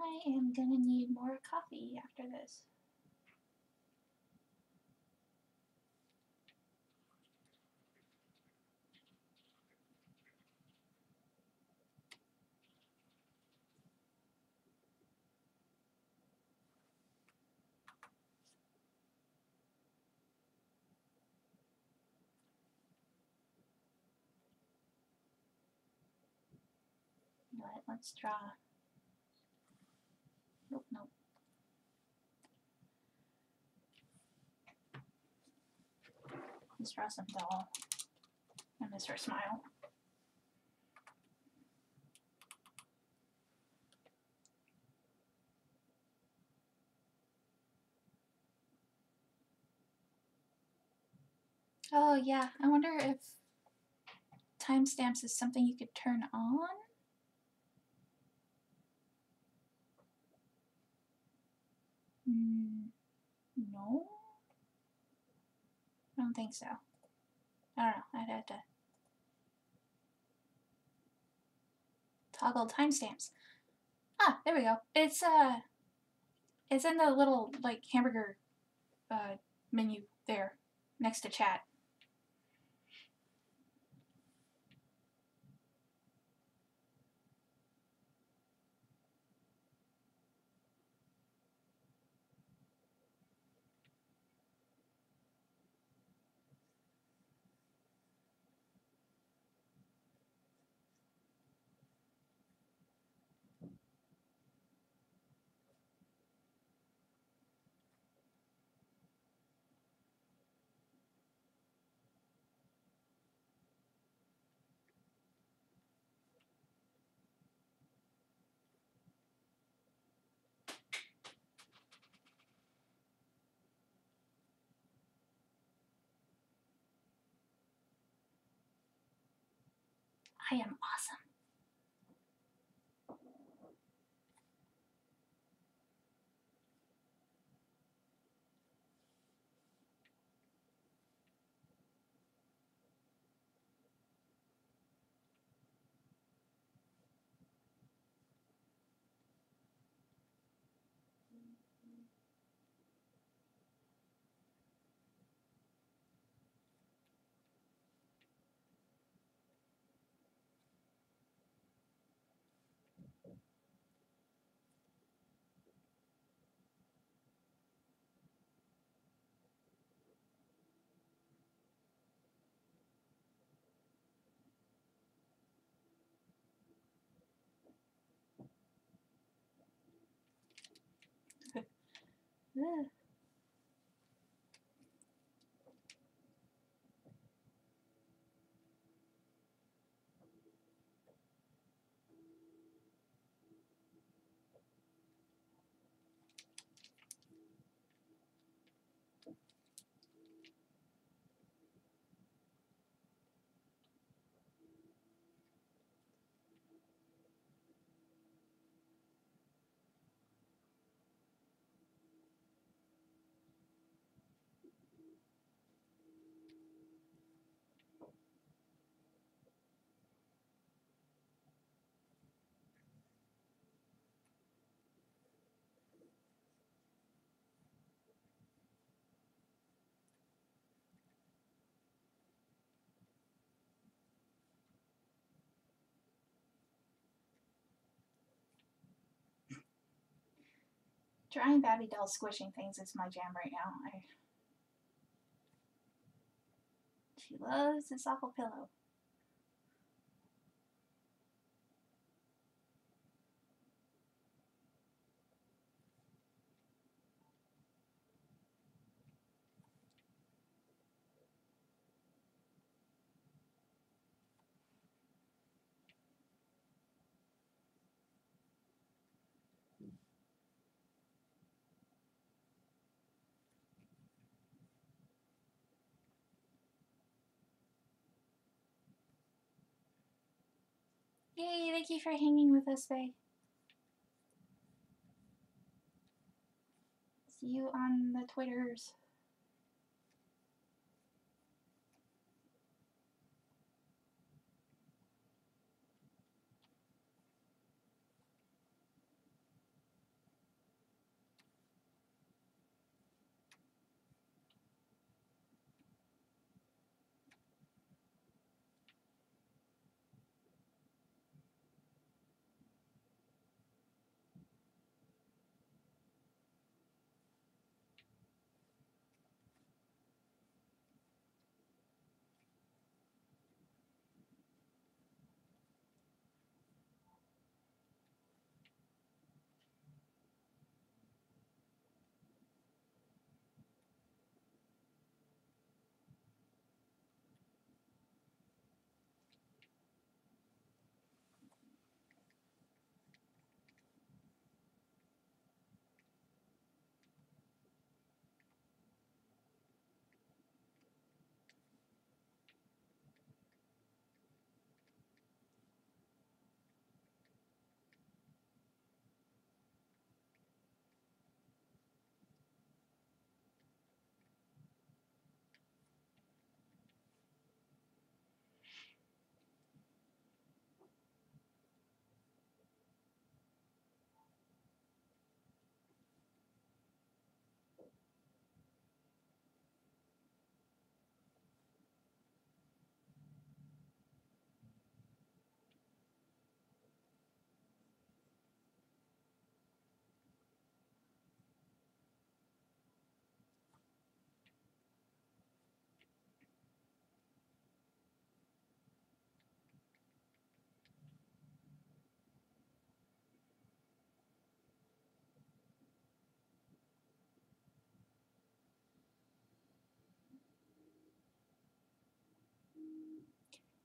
Speaker 2: I am gonna need more coffee after this. You know what? Let's draw. Nope, nope. Let's draw some doll. I miss her smile. Oh yeah, I wonder if timestamps is something you could turn on? No? I don't think so. I don't know. I'd have to toggle timestamps. Ah, there we go. It's in the little like hamburger menu there next to chat. I am awesome. Ugh. Drawing Babby dolls squishing things is my jam right now. She loves this awful pillow. Yay, thank you for hanging with us, Faye. See you on the Twitters.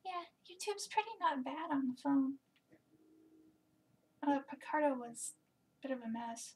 Speaker 2: Yeah, YouTube's pretty not bad on the phone. Picardo was a bit of a mess.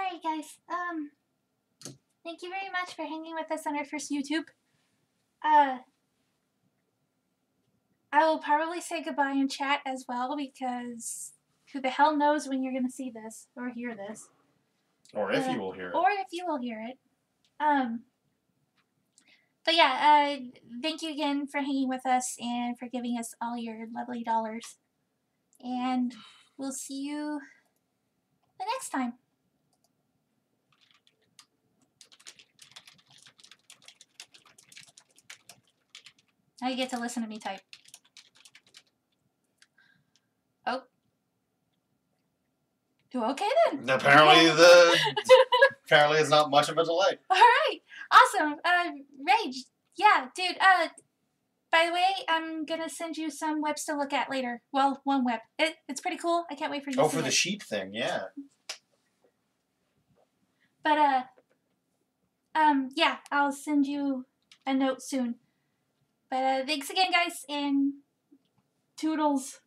Speaker 2: Alright, guys. Thank you very much for hanging with us on our first YouTube. I will probably say goodbye in chat as well because who the hell knows when you're gonna see this or hear this.
Speaker 1: Or if you will hear it.
Speaker 2: Or if you will hear it. But yeah, thank you again for hanging with us and for giving us all your lovely dollars. And we'll see you the next time. Now you get to listen to me type. Oh. Okay then.
Speaker 1: Apparently it's not much of a delay.
Speaker 2: Alright. Awesome. Rage. Yeah, dude, by the way, I'm gonna send you some webs to look at later. Well, one web. It's pretty cool. I can't wait for you to see
Speaker 1: for
Speaker 2: it.
Speaker 1: the sheep thing, yeah.
Speaker 2: But, yeah, I'll send you a note soon. But, thanks again, guys, and toodles.